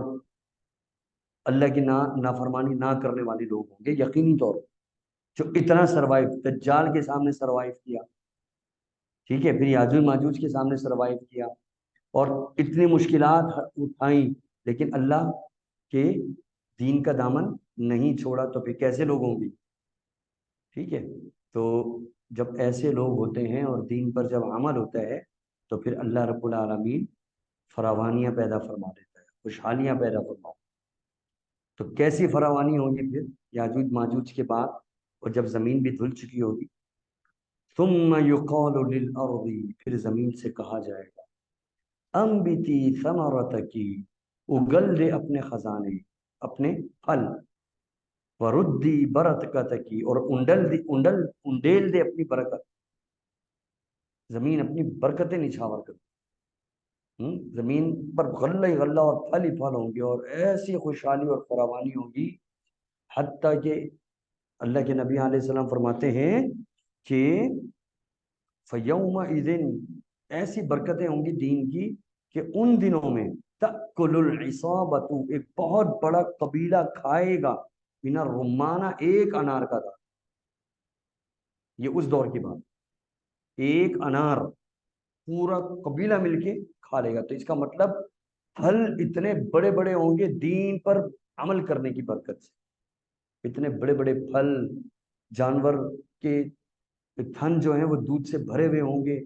اللہ کی نافرمانی نہ کرنے والے لوگ ہوں گے یقینی طور پر، جو اتنا سروائیو دجال کے سامنے سروائیو کیا، ٹھیک ہے، پھر یاجوج ماجوج کے سامنے سروائیو کیا، اور اتنی مشکلات اٹھائیں، لیکن اللہ کے دین کا دامن نہیں چھوڑا، تو پھر کیسے لوگ ہوں گے؟ ٹھیک ہے، تو جب ایسے لوگ ہوتے ہیں اور دین پر جب عمل ہوتا ہے تو پھر اللہ رب العالمین فراوانیاں پیدا فرما دیتا ہے، خوشحالیاں پیدا فرما دیتا ہے۔ تو کیسی فراوانی ہوگی پھر یاجوج ماجوج کے بعد، اور جب زمین بھی دھل چکی ہوگی؟ ثم یقال للارض، پھر زمین سے کہا جائے گا انبتی ثمرتکی، اگل دے اپنے خزانے، اپنے پھل، وردی برکتکی، اور انڈیل دے اپنی برکت، زمین اپنی برکتیں نچھاور کر، زمین پر غلہ ہی غلہ اور پھل ہی پھل ہوں گے، اور ایسی خوشحالی اور فراوانی ہوگی، حتیٰ کہ اللہ کے نبی علیہ السلام فرماتے ہیں کہ فَيَوْمَئِذٍ، ایسی برکتیں ہوں گی دین کی کہ ان دنوں میں تَأْكُلُ الْعِصَابَةُ، ایک بہت بڑا قبیلہ کھائے گا، من الرمانہ، ایک انار کا تھا، یہ اس دور کی بات، ایک انار پورا قبیلہ مل کے کھا لے گا، تو اس کا مطلب پھل اتنے بڑے بڑے ہوں گے دین پر عمل کرنے کی برکت سے، اتنے بڑے بڑے پھل، جانور کے تھن جو ہیں وہ دودھ سے بھرے ہوئے ہوں گے،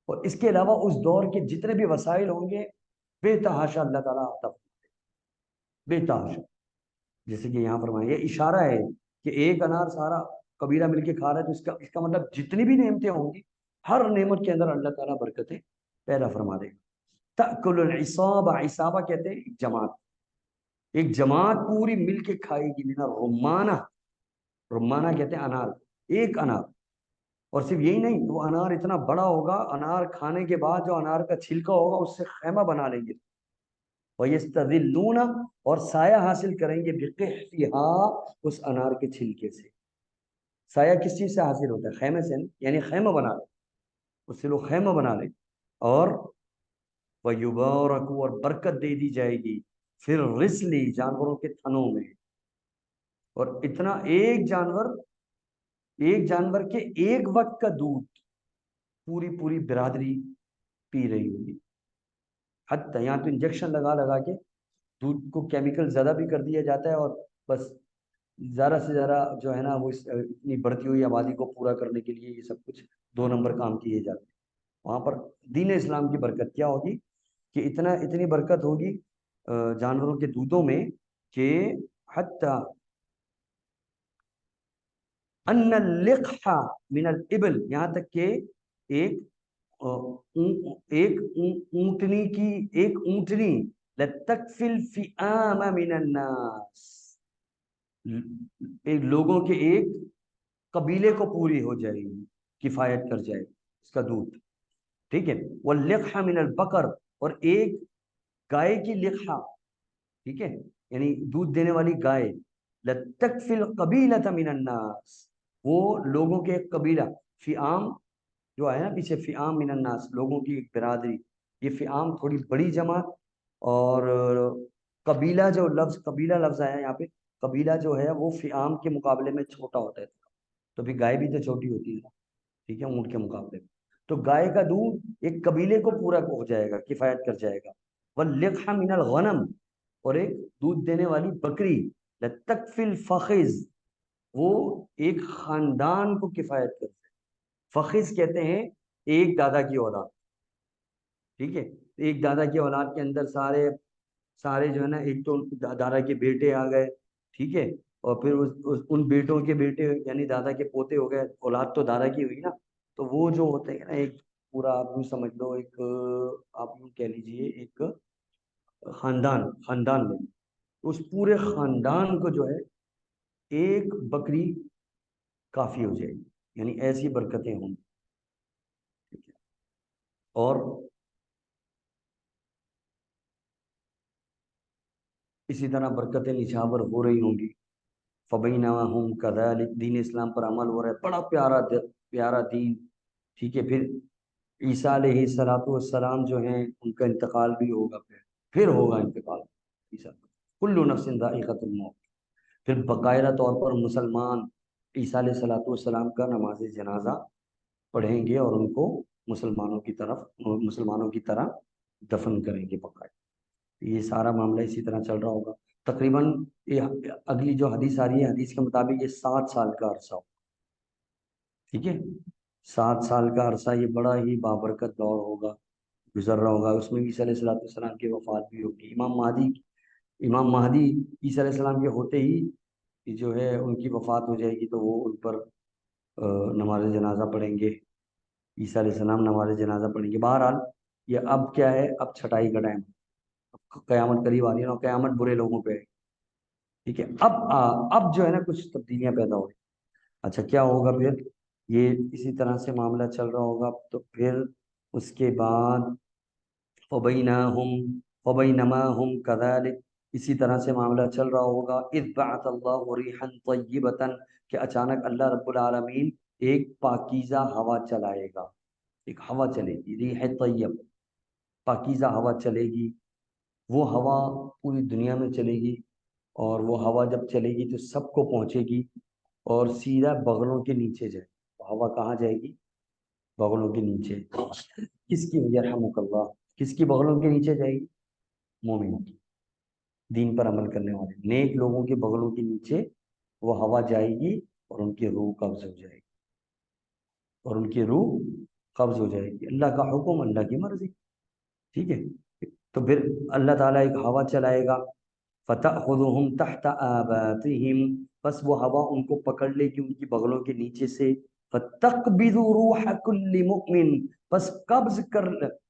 اور اس کے علاوہ اس دور کے جتنے بھی وسائل ہوں گے بے تحاشا اللہ تعالیٰ عطا فرمائے، بے تحاشا، جیسے کہ یہاں فرمایا، یہ اشارہ ہے کہ ایک انار سارا قبیلہ مل کے کھا رہا ہے، تو اس کا مطلب جتنی بھی نعمتیں ہوں گی ہر نعمت کے اندر اللہ تعالیٰ برکتیں پیدا فرما دے گا۔ تأکل العصابہ، عصابہ کہتے ہیں ایک جماعت، ایک جماعت پوری مل کے کھائے گی، من الرمانہ، رمانہ کہتے ہیں انار، ایک انار، اور صرف یہی نہیں، وہ انار اتنا بڑا ہوگا، انار کھانے کے بعد جو انار کا چھلکا ہوگا اس سے خیمہ بنا لیں گے، وَيَسْتَذِلُّونَ، اور سایہ حاصل کریں گے، بِقِحْفِهَا، اس انار کے چھلکے سے۔ سایہ کس چیز سے حاصل ہوتا ہے؟ خیمے سے، یعنی خیمہ بنا لیں، اس سے لوگ خیمہ بنا لیں، اور وَيُبَارَكُ، اور برکت دے دی جائے گی، پھر رسلی، جانوروں کے تھنوں میں، اور اتنا ایک جانور کے ایک وقت کا دودھ پوری پوری برادری پی رہی ہوگی، حتی یہاں تو انجیکشن لگا لگا کے دودھ کو کیمیکل زیادہ بھی کر دیا جاتا ہے، اور بس زیادہ سے زیادہ جو ہے نا وہ اتنی بڑھتی ہوئی آبادی کو پورا کرنے کے لیے یہ سب کچھ دو نمبر کام کیے جاتے ہیں۔ وہاں پر دین اسلام کی برکت کیا ہوگی کہ اتنی برکت ہوگی جانوروں کے دودھوں میں کہ حتی ان اللقح من الابل، یہاں تک کہ ایک اونٹنی لتکفی الفئام من الناس، لوگوں کے ایک قبیلے کو پوری ہو جائے گی، کفایت کر جائے اس کا دودھ، ٹھیک ہے، واللقح من البقر، اور ایک گائے کی لقحہ، ٹھیک ہے، یعنی دودھ دینے والی گائے، لتکفی القبیلۃ من الناس، وہ لوگوں کے ایک قبیلہ، فئام جو ہے نا پیچھے، فئام من الناس، لوگوں کی ایک برادری، یہ فئام تھوڑی بڑی جماعت، اور قبیلہ جو قبیلہ لفظ آیا یہاں پہ، قبیلہ جو ہے وہ فئام کے مقابلے میں چھوٹا ہوتا ہے، تو پھر گائے بھی تو چھوٹی ہوتی ہے، ٹھیک ہے، اونٹ کے مقابلے میں، تو گائے کا دودھ ایک قبیلے کو پورا ہو جائے گا، کفایت کر جائے گا، واللقح من الغنم، اور ایک دودھ دینے والی بکری، لتکفی الفخذ، وہ ایک خاندان کو کفایت کرتے ہیں، فخذ کہتے ہیں ایک دادا کی اولاد، ٹھیک ہے، ایک دادا کی اولاد کے اندر سارے جو ہے نا، ایک تو دادا کے بیٹے آ گئے، ٹھیک ہے، اور پھر ان بیٹوں کے بیٹے یعنی دادا کے پوتے ہو گئے، اولاد تو دادا کی ہوئی نا، تو وہ جو ہوتے ہیں نا ایک پورا، آپ یوں سمجھ لو، ایک آپ یوں کہہ لیجئے ایک خاندان میں، اس پورے خاندان کو جو ہے ایک بکری کافی ہو جائے گی، یعنی ایسی برکتیں ہوں گی، ٹھیک ہے، اور اسی طرح برکتیں نچھاور ہو رہی ہوں گی، فبینہم کذالک، دین اسلام پر عمل ہو رہا ہے، بڑا پیارا پیارا دین، ٹھیک ہے، پھر عیسیٰ علیہ الصلوۃ والسلام جو ہیں ان کا انتقال بھی ہوگا، پھر ہوگا انتقال عیسیٰ کا۔ کل نفس ذائقۃ الموت۔ پھر باقاعدہ طور پر مسلمان عیسیٰ علیہ الصلوۃ والسلام کا نماز جنازہ پڑھیں گے اور ان کو مسلمانوں کی طرح دفن کریں گے باقاعدہ۔ یہ سارا معاملہ اسی طرح چل رہا ہوگا تقریباً۔ اگلی جو حدیث آ رہی ہے، حدیث کے مطابق یہ 7 سال کا عرصہ ہوگا، ٹھیک ہے؟ 7 سال کا عرصہ، یہ بڑا ہی بابرکت دور ہوگا، گزر رہا ہوگا۔ اس میں بھی عیسیٰ علیہ الصلوۃ والسلام کی وفات بھی ہوگی۔ امام مہدی عیسیٰ علیہ السلام کے ہوتے ہی جو ہے ان کی وفات ہو جائے گی، تو وہ ان پر نماز جنازہ پڑھیں گے، عیسیٰ علیہ السلام نماز جنازہ پڑھیں گے۔ بہرحال یہ اب کیا ہے، اب چھٹائی کا ٹائم، قیامت قریب آ رہی ہے نا، قیامت برے لوگوں پہ ہے، ٹھیک ہے؟ اب جو ہے نا کچھ تبدیلیاں پیدا ہو رہی۔ اچھا کیا ہوگا پھر؟ یہ اسی طرح سے معاملہ چل رہا ہوگا، تو پھر اس کے بعد فبینما ہم کذالک، اسی طرح سے معاملہ چل رہا ہوگا، اذ بعث اللہ ریحا طیبۃ، کہ اچانک اللہ رب العالمین ایک پاکیزہ ہوا چلائے گا، ایک ہوا چلے گی، ریح طیب، پاکیزہ ہوا چلے گی۔ وہ ہوا پوری دنیا میں چلے گی، اور وہ ہوا جب چلے گی تو سب کو پہنچے گی اور سیدھا بغلوں کے نیچے جائے۔ ہوا کہاں جائے گی؟ بغلوں کے نیچے۔ کس کی؟ یرحمک اللہ، کس کی بغلوں کے نیچے جائے گی؟ مومنوں کی، دین پر عمل کرنے والے نیک لوگوں کے بغلوں کے نیچے وہ ہوا جائے گی، اور ان کی روح قبض ہو جائے گی، اور ان کی روح قبض ہو جائے گی۔ اللہ کا حکم، اللہ کی مرضی، ٹھیک ہے؟ تو پھر اللہ تعالیٰ ایک ہوا چلائے گا، فَتَأْخُذُهُمْ تَحْتَ آبَاتِهِمْ، بس وہ ہوا ان کو پکڑ لے گی ان کی بغلوں کے نیچے سے۔ فَتَقْبِضُ رُوحَ كُلِّ مُؤْمِنٍ، بس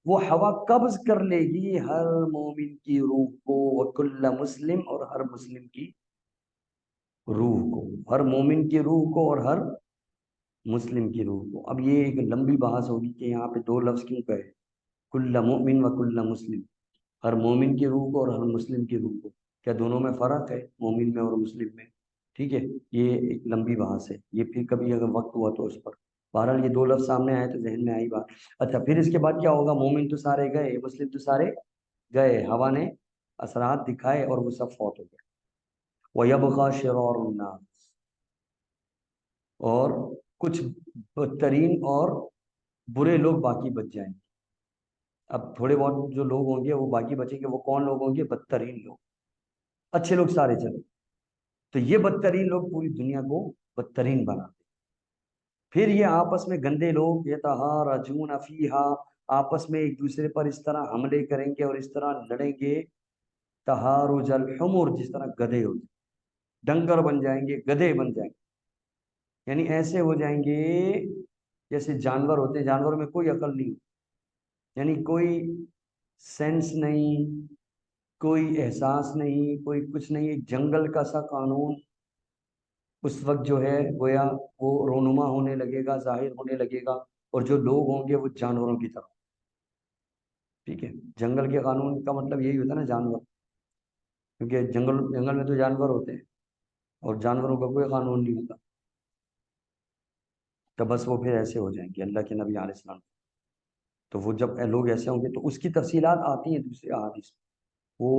وہ ہوا قبض کر لے گی ہر مومن کی روح کو، وَكُلَّ مُسْلِمٍ، اور ہر مسلم کی روح کو، ہر مومن کی روح کو اور ہر مسلم کی روح کو۔ اب یہ ایک لمبی بحث ہوگی کہ یہاں پہ 2 لفظ کیوں کہے، کل مؤمن و کل مسلم، ہر مومن کی روح کو اور ہر مسلم کی روح کو، کیا دونوں میں فرق ہے، مومن میں اور مسلم میں؟ ٹھیک ہے، یہ ایک لمبی بحث ہے، یہ پھر کبھی اگر وقت ہوا تو اس پر۔ بہرحال یہ 2 لفظ سامنے آئے تو ذہن میں آئی بات۔ اچھا پھر اس کے بعد کیا ہوگا؟ مومن تو سارے گئے، مسلم تو سارے گئے، ہوا نے اثرات دکھائے اور وہ سب فوت ہو گئے۔ وَيَبْقَى شِرَارُ النَّاسِ، اور کچھ بدترین اور برے لوگ باقی بچ جائیں گے۔ اب تھوڑے بہت جو لوگ ہوں گے وہ باقی بچیں گے، وہ کون لوگ ہوں گے؟ بدترین لوگ، اچھے لوگ سارے چلے، تو یہ بدترین لوگ پوری دنیا کو بدترین بنا دیں۔ پھر یہ آپس میں گندے لوگ یتہارجون فیہا، آپس میں ایک دوسرے پر اس طرح حملے کریں گے اور اس طرح لڑیں گے، تہارج الحمر، جس طرح گدھے ہوتے، ڈنگر بن جائیں گے، گدھے بن جائیں گے، یعنی ایسے ہو جائیں گے جیسے جانور ہوتے ہیں، جانوروں میں کوئی عقل نہیں، یعنی کوئی سینس نہیں، کوئی احساس نہیں، کوئی کچھ نہیں، ایک جنگل کا سا قانون اس وقت جو ہے گویا وہ رونما ہونے لگے گا، ظاہر ہونے لگے گا، اور جو لوگ ہوں گے وہ جانوروں کی طرح، ٹھیک ہے؟ جنگل کے قانون کا مطلب یہی ہوتا ہے نا، جانور، کیونکہ جنگل میں تو جانور ہوتے ہیں اور جانوروں کا کوئی قانون نہیں ہوتا، تو بس وہ پھر ایسے ہو جائیں گے اللہ کے نبی علیہ السلام۔ تو وہ جب لوگ ایسے ہوں گے تو اس کی تفصیلات آتی ہیں دوسرے احادیث میں، وہ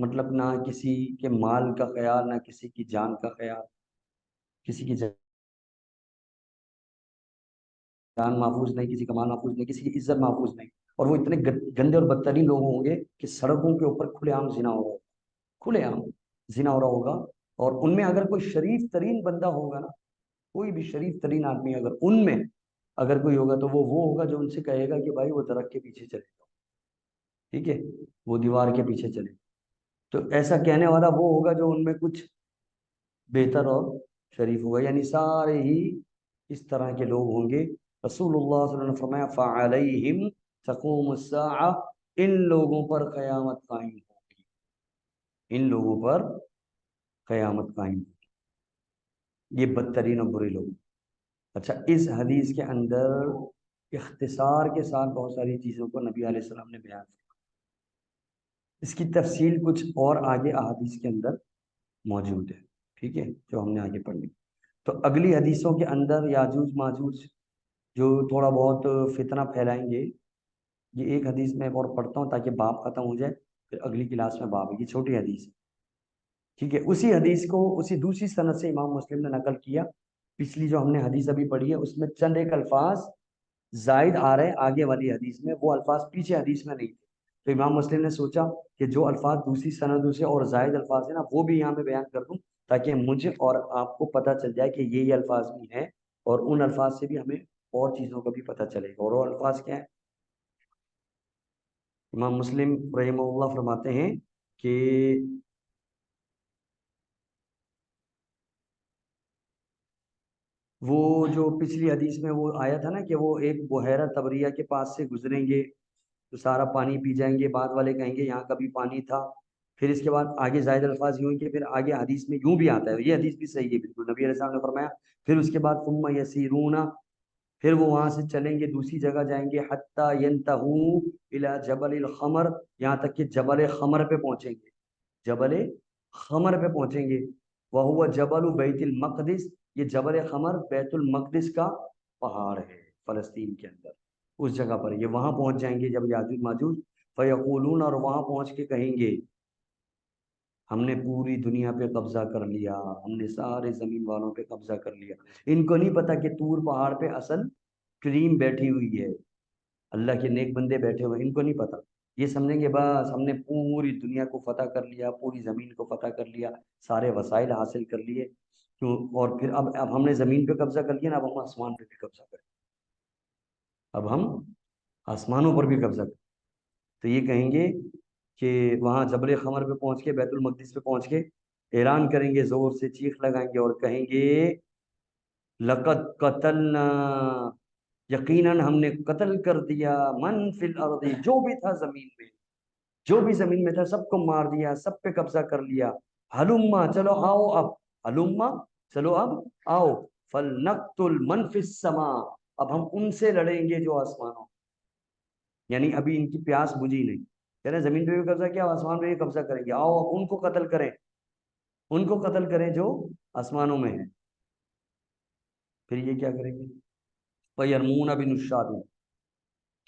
مطلب نہ کسی کے مال کا خیال، نہ کسی کی جان کا خیال، کسی کی جان محفوظ نہیں، کسی کا مال محفوظ نہیں، کسی کی عزت محفوظ نہیں، اور وہ اتنے گندے اور بدترین لوگ ہوں گے کہ سڑکوں کے اوپر کھلے عام زنا ہو رہا ہوگا، کھلے عام زنا ہو رہا ہوگا، اور ان میں اگر کوئی شریف ترین بندہ ہوگا نا، کوئی بھی شریف ترین آدمی اگر ان میں اگر کوئی ہوگا تو وہ ہوگا جو ان سے کہے گا کہ بھائی وہ درخت کے پیچھے چلے گا، ٹھیک ہے، وہ دیوار کے پیچھے چلے گا، تو ایسا کہنے والا وہ ہوگا جو ان میں کچھ بہتر اور شریف ہوگا، یعنی سارے ہی اس طرح کے لوگ ہوں گے۔ رسول اللہ صلی اللہ علیہ وسلم نے فرمایا فَعَلَيْهِمْ تَقُومُ السَّاعَةُ، ان لوگوں پر قیامت قائم ہوگی، ان لوگوں پر قیامت قائم ہوگی، یہ بدترین اور برے لوگ۔ اچھا اس حدیث کے اندر اختصار کے ساتھ بہت ساری چیزوں کو نبی علیہ السلام نے بیان کیا، اس کی تفصیل کچھ اور آگے احادیث کے اندر موجود ہے، ٹھیک ہے، جو ہم نے آگے پڑھنی۔ تو اگلی حدیثوں کے اندر یاجوج ماجوج جو تھوڑا بہت فتنہ پھیلائیں گے. یہ ایک حدیث میں اور پڑھتا ہوں تاکہ باب ختم ہو جائے، پھر اگلی کلاس میں باب ہے. یہ چھوٹی حدیث ہے، ٹھیک ہے. اسی حدیث کو اسی دوسری سند سے امام مسلم نے نقل کیا. پچھلی جو ہم نے حدیث ابھی پڑھی ہے اس میں چند ایک الفاظ زائد آ رہے آگے والی حدیث میں، وہ الفاظ پیچھے حدیث میں نہیں تھے. تو امام مسلم نے سوچا کہ جو الفاظ دوسری سندوں سے اور زائد الفاظ ہیں نا، وہ بھی یہاں میں بیان کر دوں تاکہ مجھے اور آپ کو پتہ چل جائے کہ یہ الفاظ بھی ہیں، اور ان الفاظ سے بھی ہمیں اور چیزوں کا بھی پتہ چلے گا. اور وہ الفاظ کیا ہیں؟ امام مسلم رحمہ اللہ فرماتے ہیں کہ وہ جو پچھلی حدیث میں وہ آیا تھا نا کہ وہ ایک بحیرہ طبریہ کے پاس سے گزریں گے تو سارا پانی پی جائیں گے. بعد والے کہیں گے یہاں کبھی پانی تھا. پھر اس کے بعد آگے زائد الفاظ یوں ہیں کہ پھر آگے حدیث میں یوں بھی آتا ہے، یہ حدیث بھی صحیح ہے بالکل. نبی علیہ السلام نے فرمایا پھر اس کے بعد ثم یسیرون، پھر وہ وہاں سے چلیں گے دوسری جگہ جائیں گے، حتی ینتہو الی جبل الخمر، یہاں تک کہ جبل خمر پہ پہنچیں گے. جبل خمر پہ پہنچیں گے. وہو جبل بیت المقدس، یہ جبل خمر بیت المقدس کا پہاڑ ہے فلسطین کے اندر. اس جگہ پر یہ وہاں پہنچ جائیں گے جب یاجوج ماجوج. فیقولون، اور وہاں پہنچ کے کہیں گے ہم نے پوری دنیا پہ قبضہ کر لیا، ہم نے سارے زمین والوں پہ قبضہ کر لیا. ان کو نہیں پتا کہ طور پہاڑ پہ اصل کریم بیٹھی ہوئی ہے، اللہ کے نیک بندے بیٹھے ہوئے، ان کو نہیں پتا. یہ سمجھیں گے بس ہم نے پوری دنیا کو فتح کر لیا، پوری زمین کو فتح کر لیا، سارے وسائل حاصل کر لیے. کیوں؟ اور پھر اب ہم نے زمین پہ قبضہ کر لیا نا، اب ہم آسمان پہ بھی قبضہ کریں. اب ہم آسمانوں پر بھی قبضہ کریں. تو یہ کہیں گے کہ وہاں جبل خمر پہ پہنچ کے بیت المقدس پہ پہنچ کے اعلان کریں گے، زور سے چیخ لگائیں گے اور کہیں گے لقد قتلنا، یقیناً ہم نے قتل کر دیا، من فی الارض، جو بھی تھا زمین میں، جو بھی زمین میں تھا سب کو مار دیا، سب پہ قبضہ کر لیا. ہلما، چلو آؤ اب، ہلما، چلو اب آؤ، فلنقتل من فی السماء، اب ہم ان سے لڑیں گے جو آسمانوں. یعنی ابھی ان کی پیاس بجھی نہیں، کہہ رہے ہیں زمین پہ بھی قبضہ کیا، آسمان پہ بھی قبضہ کریں گے. آؤ اب ان کو قتل کریں، ان کو قتل کریں جو آسمانوں میں ہیں. پھر یہ کیا کریں گے؟ فَيَرْمُونَ بِالنُّشَّابِ،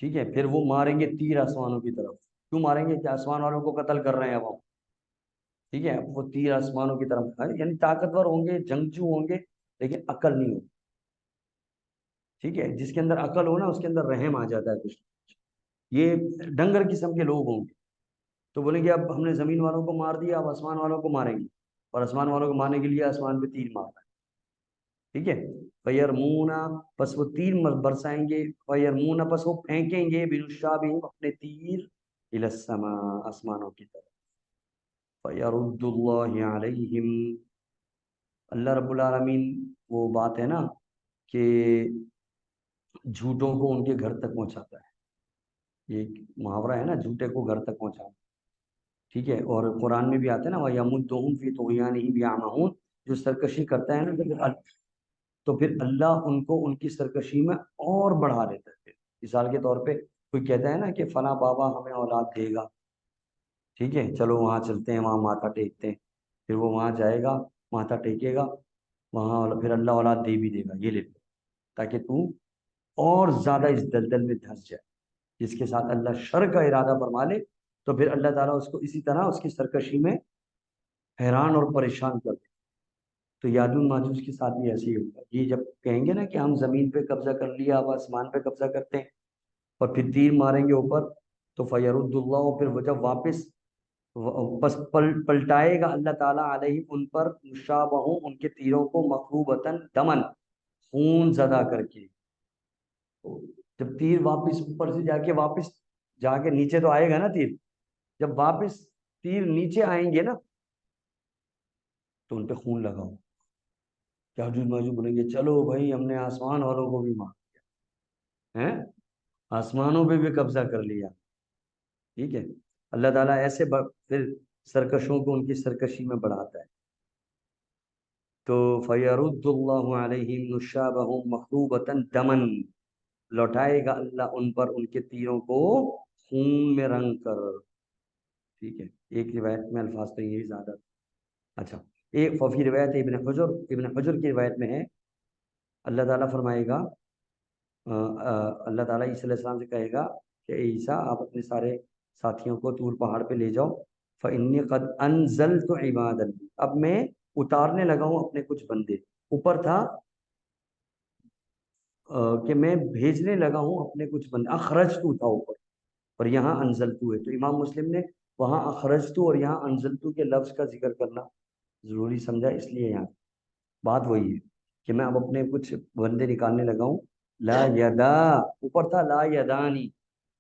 ٹھیک ہے. پھر وہ ماریں گے تیر آسمانوں کی طرف. کیوں ماریں گے؟ کہ آسمان والوں کو قتل کر رہے ہیں اب ہم، ٹھیک ہے. وہ تیر آسمانوں کی طرف ہے، یعنی طاقتور ہوں گے، جنگجو ہوں گے، لیکن عقل نہیں ہوگی. ٹھیک ہے. جس کے اندر عقل ہو نا اس کے اندر رحم آ جاتا ہے کچھ. یہ ڈنگر قسم کے لوگ ہوں گے تو بولیں گے اب ہم نے زمین والوں کو مار دیا، اب آسمان والوں کو ماریں گے، اور آسمان والوں کو مارنے کے لیے آسمان پہ تیر مارنا ہے. ٹھیک ہے. فیرمونا، پس وہ تیر برسائیں گے، فیرمونا، پس وہ پھینکیں گے، بالشابہم، اپنے تیر، الی السماء، آسمانوں کی طرف. فیرد اللہ علیہم، اللہ رب العالمین، وہ بات ہے نا کہ جھوٹوں کو ان کے گھر تک پہنچاتا ہے. یہ ایک محاورہ ہے نا، جھوٹے کو گھر تک پہنچانا. ٹھیک ہے. اور قرآن میں بھی آتا ہے نا وَيَمُدُّهُمْ فِي طُغْيَانِهِمْ يَعْمَهُونَ، جو سرکشی کرتا ہے نا تو پھر اللہ ان کو ان کی سرکشی میں اور بڑھا دیتا ہے. مثال کے طور پہ کوئی کہتا ہے نا کہ فلاں بابا ہمیں اولاد دے گا، ٹھیک ہے، چلو وہاں چلتے ہیں، وہاں ماتھا ٹیکتے ہیں. پھر وہ وہاں جائے گا، ماتھا ٹیکے گا وہاں، پھر اللہ اولاد دے بھی دے گا، یہ لے لو، تاکہ تو اور زیادہ اس دلدل میں دھنس جائے. جس کے ساتھ اللہ شر کا ارادہ فرما لے تو پھر اللہ تعالیٰ اس کو اسی طرح اس کی سرکشی میں حیران اور پریشان کر دے. تو یاجوج ماجوج کے ساتھ بھی ایسے ہی ہوگا. یہ جب کہیں گے نا کہ ہم زمین پہ قبضہ کر لیا، اب آسمان پہ قبضہ کرتے ہیں، اور پھر تیر ماریں گے اوپر، تو فیرد اللہ، پھر وہ جب واپس بس پلٹائے گا اللہ تعالیٰ علیہ ان پر، مشابہوں، ان کے تیروں کو، مخروبتاً دمن، خون زدہ کر کے. جب تیر واپس اوپر سے واپس جا کے نیچے تو آئے گا نا تیر، جب واپس تیر نیچے آئیں گے نا تو ان پہ خون لگاؤ. یاجوج ماجوج بولیں گے چلو بھائی ہم نے آسمان والوں کو بھی مار دیا ہیں، آسمانوں پہ بھی قبضہ کر لیا. ٹھیک ہے. اللہ تعالیٰ ایسے پھر سرکشوں کو ان کی سرکشی میں بڑھاتا ہے. تو فیرد اللہ علیہم نشابہم مخروبۃ دمن، لوٹائے گا اللہ ان پر ان کے تیروں کو خون میں رنگ کر. ٹھیک ہے. ایک روایت میں الفاظ تو یہی زیادہ. اچھا، ایک ففی روایت ابن حجر کی روایت میں ہے اللہ تعالیٰ فرمائے گا اللہ تعالیٰ عیسیٰ علیہ السلام سے کہے گا کہ اے عیسیٰ آپ اپنے سارے ساتھیوں کو طور پہاڑ پہ لے جاؤ، فَإِنِّي قَدْ أَنزَلْتُ عِبَادًا لِّي، اب میں اتارنے لگا ہوں اپنے کچھ بندے. اوپر تھا کہ میں بھیجنے لگا ہوں اپنے کچھ بندے، اخرجتو تھا اوپر، اور یہاں انزلتو ہے. تو امام مسلم نے وہاں اخرجتو اور یہاں انزلتو کے لفظ کا ذکر کرنا ضروری سمجھا، اس لیے یہاں بات وہی ہے کہ میں اب اپنے کچھ بندے نکالنے لگا ہوں. لا یدا، اوپر تھا لا یدانی،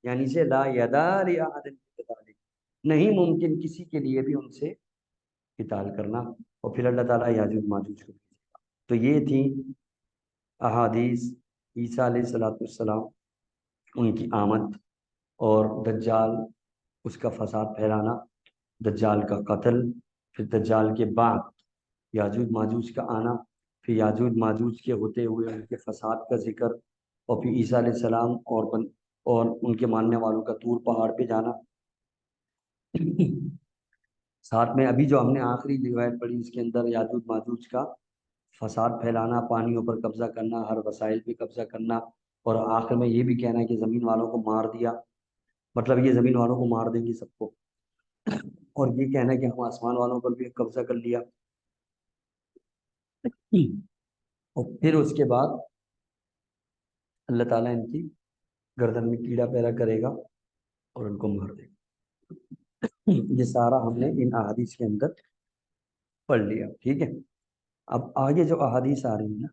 یعنی سے لا یدا لأحد قتال، نہیں ممکن کسی کے لیے بھی ان سے قتال کرنا. اور پھر اللہ تعالیٰ یاجوج ماجوج کو بھیجے گا. تو یہ تھی احادیث عیسیٰ علیہ السلام، ان کی آمد اور دجال، اس کا فساد پھیلانا، دجال کا قتل، پھر دجال کے بعد یاجوج ماجوج کا آنا، پھر یاجوج ماجوج کے ہوتے ہوئے ان کے فساد کا ذکر، اور پھر عیسیٰ علیہ السلام اور ان کے ماننے والوں کا طور پہاڑ پہ جانا. ساتھ میں ابھی جو ہم نے آخری روایت پڑھی اس کے اندر یاجوج ماجوج کا فساد پھیلانا، پانیوں پر قبضہ کرنا، ہر وسائل پہ قبضہ کرنا، اور آخر میں یہ بھی کہنا ہے کہ زمین والوں کو مار دیا، مطلب یہ زمین والوں کو مار دیں گے سب کو، اور یہ کہنا ہے کہ ہم آسمان والوں پر بھی قبضہ کر لیا. اور پھر اس کے بعد اللہ تعالیٰ ان کی گردن میں کیڑا پیدا کرے گا اور ان کو مار دے گا. یہ سارا ہم نے ان احادیث کے اندر پڑھ لیا. ٹھیک ہے، اب آگے جو احادیث آ رہی ہیں نا،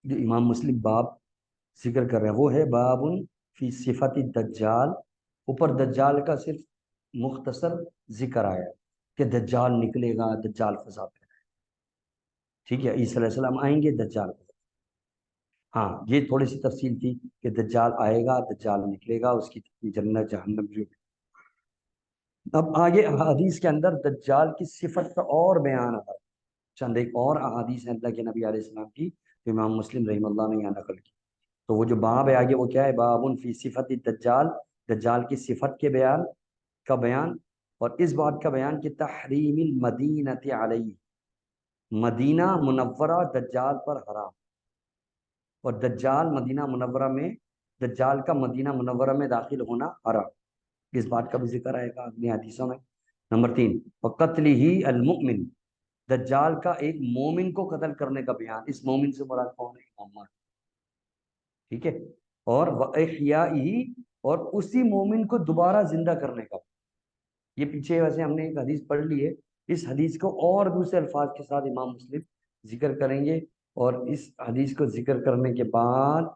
جو امام مسلم باب ذکر کر رہے ہیں، وہ ہے باب فی صفت الدجال. اوپر دجال کا صرف مختصر ذکر آیا کہ دجال نکلے گا، دجال فساد ہے. ٹھیک ہے، عیسیٰ علیہ السلام آئیں گے، دجال. ہاں یہ تھوڑی سی تفصیل تھی کہ دجال آئے گا، دجال نکلے گا، اس کی جنت جہنم جو. اب آگے احادیث کے اندر دجال کی صفت کا اور بیان ہے. چند ایک اور احادیث ہیں اللہ کے نبی علیہ السلام کی جو امام مسلم رحمہ اللہ نے یہاں نقل کی. تو وہ جو باب ہے آگے وہ کیا ہے؟ باب فی صفت الدجال، دجال کی صفت کے بیان کا بیان، اور اس بات کا بیان کہ تحریم المدینہ علیہ، مدینہ منورہ دجال پر حرام، اور دجال مدینہ منورہ میں، دجال کا مدینہ منورہ میں داخل ہونا حرام. اس بات کا بھی ذکر آئے گا اپنی حدیثوں میں. نمبر 3، وقتلہ المؤمن، دجال کا ایک مومن کو قتل کرنے کا بیان. اس مومن سے مراد کون ہے؟ محمد. ٹھیک ہے، اور وَإِحْيَائِهِ، اور اسی مومن کو دوبارہ زندہ کرنے کا. یہ پیچھے ویسے ہم نے ایک حدیث پڑھ لی ہے، اس حدیث کو اور دوسرے الفاظ کے ساتھ امام مسلم ذکر کریں گے، اور اس حدیث کو ذکر کرنے کے بعد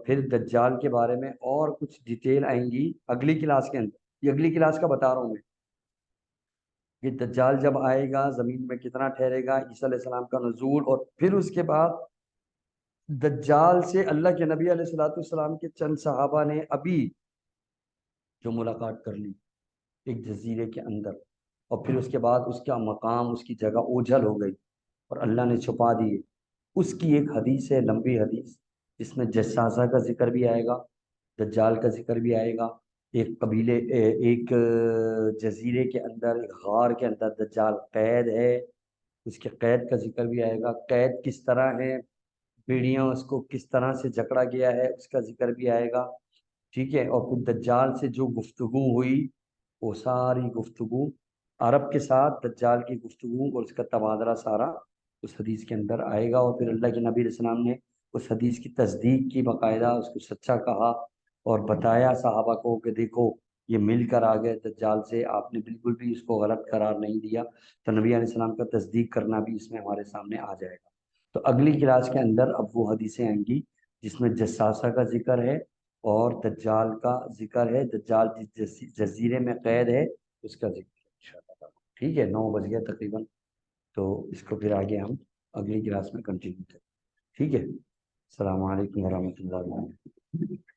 پھر دجال کے بارے میں اور کچھ ڈیٹیل آئیں گی اگلی کلاس کے اندر. یہ اگلی کلاس کا بتا رہا ہوں میں کہ دجال جب آئے گا زمین میں کتنا ٹھہرے گا، عیسیٰ علیہ السلام کا نزول، اور پھر اس کے بعد دجال سے اللہ کے نبی علیہ السلام کے چند صحابہ نے ابھی جو ملاقات کر لی ایک جزیرے کے اندر، اور پھر اس کے بعد اس کا مقام، اس کی جگہ اوجھل ہو گئی اور اللہ نے چھپا دیے. اس کی ایک حدیث ہے، لمبی حدیث، جس میں جساسہ کا ذکر بھی آئے گا، دجال کا ذکر بھی آئے گا. ایک قبیلے، ایک جزیرے کے اندر، ایک غار کے اندر دجال قید ہے، اس کے قید کا ذکر بھی آئے گا. قید کس طرح ہے، بیڑیاں اس کو کس طرح سے جکڑا گیا ہے، اس کا ذکر بھی آئے گا. ٹھیک ہے، اور پھر دجال سے جو گفتگو ہوئی، وہ ساری گفتگو عرب کے ساتھ دجال کی گفتگو اور اس کا تبادلہ سارا اس حدیث کے اندر آئے گا. اور پھر اللہ کے نبی علیہ السلام نے اس حدیث کی تصدیق کی، باقاعدہ اس کو سچا کہا اور بتایا صحابہ کو کہ دیکھو یہ مل کر آ گئے دجال سے، آپ نے بالکل بھی اس کو غلط قرار نہیں دیا. تو نبی علیہ السلام کا تصدیق کرنا بھی اس میں ہمارے سامنے آ جائے گا. تو اگلی کلاس کے اندر اب وہ حدیثیں آئیں گی جس میں جساسہ کا ذکر ہے اور دجال کا ذکر ہے، دجال جس جزیرے میں قید ہے اس کا ذکر ہے انشاءاللہ. ٹھیک ہے، 9 بج گیا تقریباً، تو اس کو پھر آگے ہم اگلی کلاس میں کنٹینیو کریں. ٹھیک ہے، السلام علیکم ورحمۃ اللہ وبرکاتہ.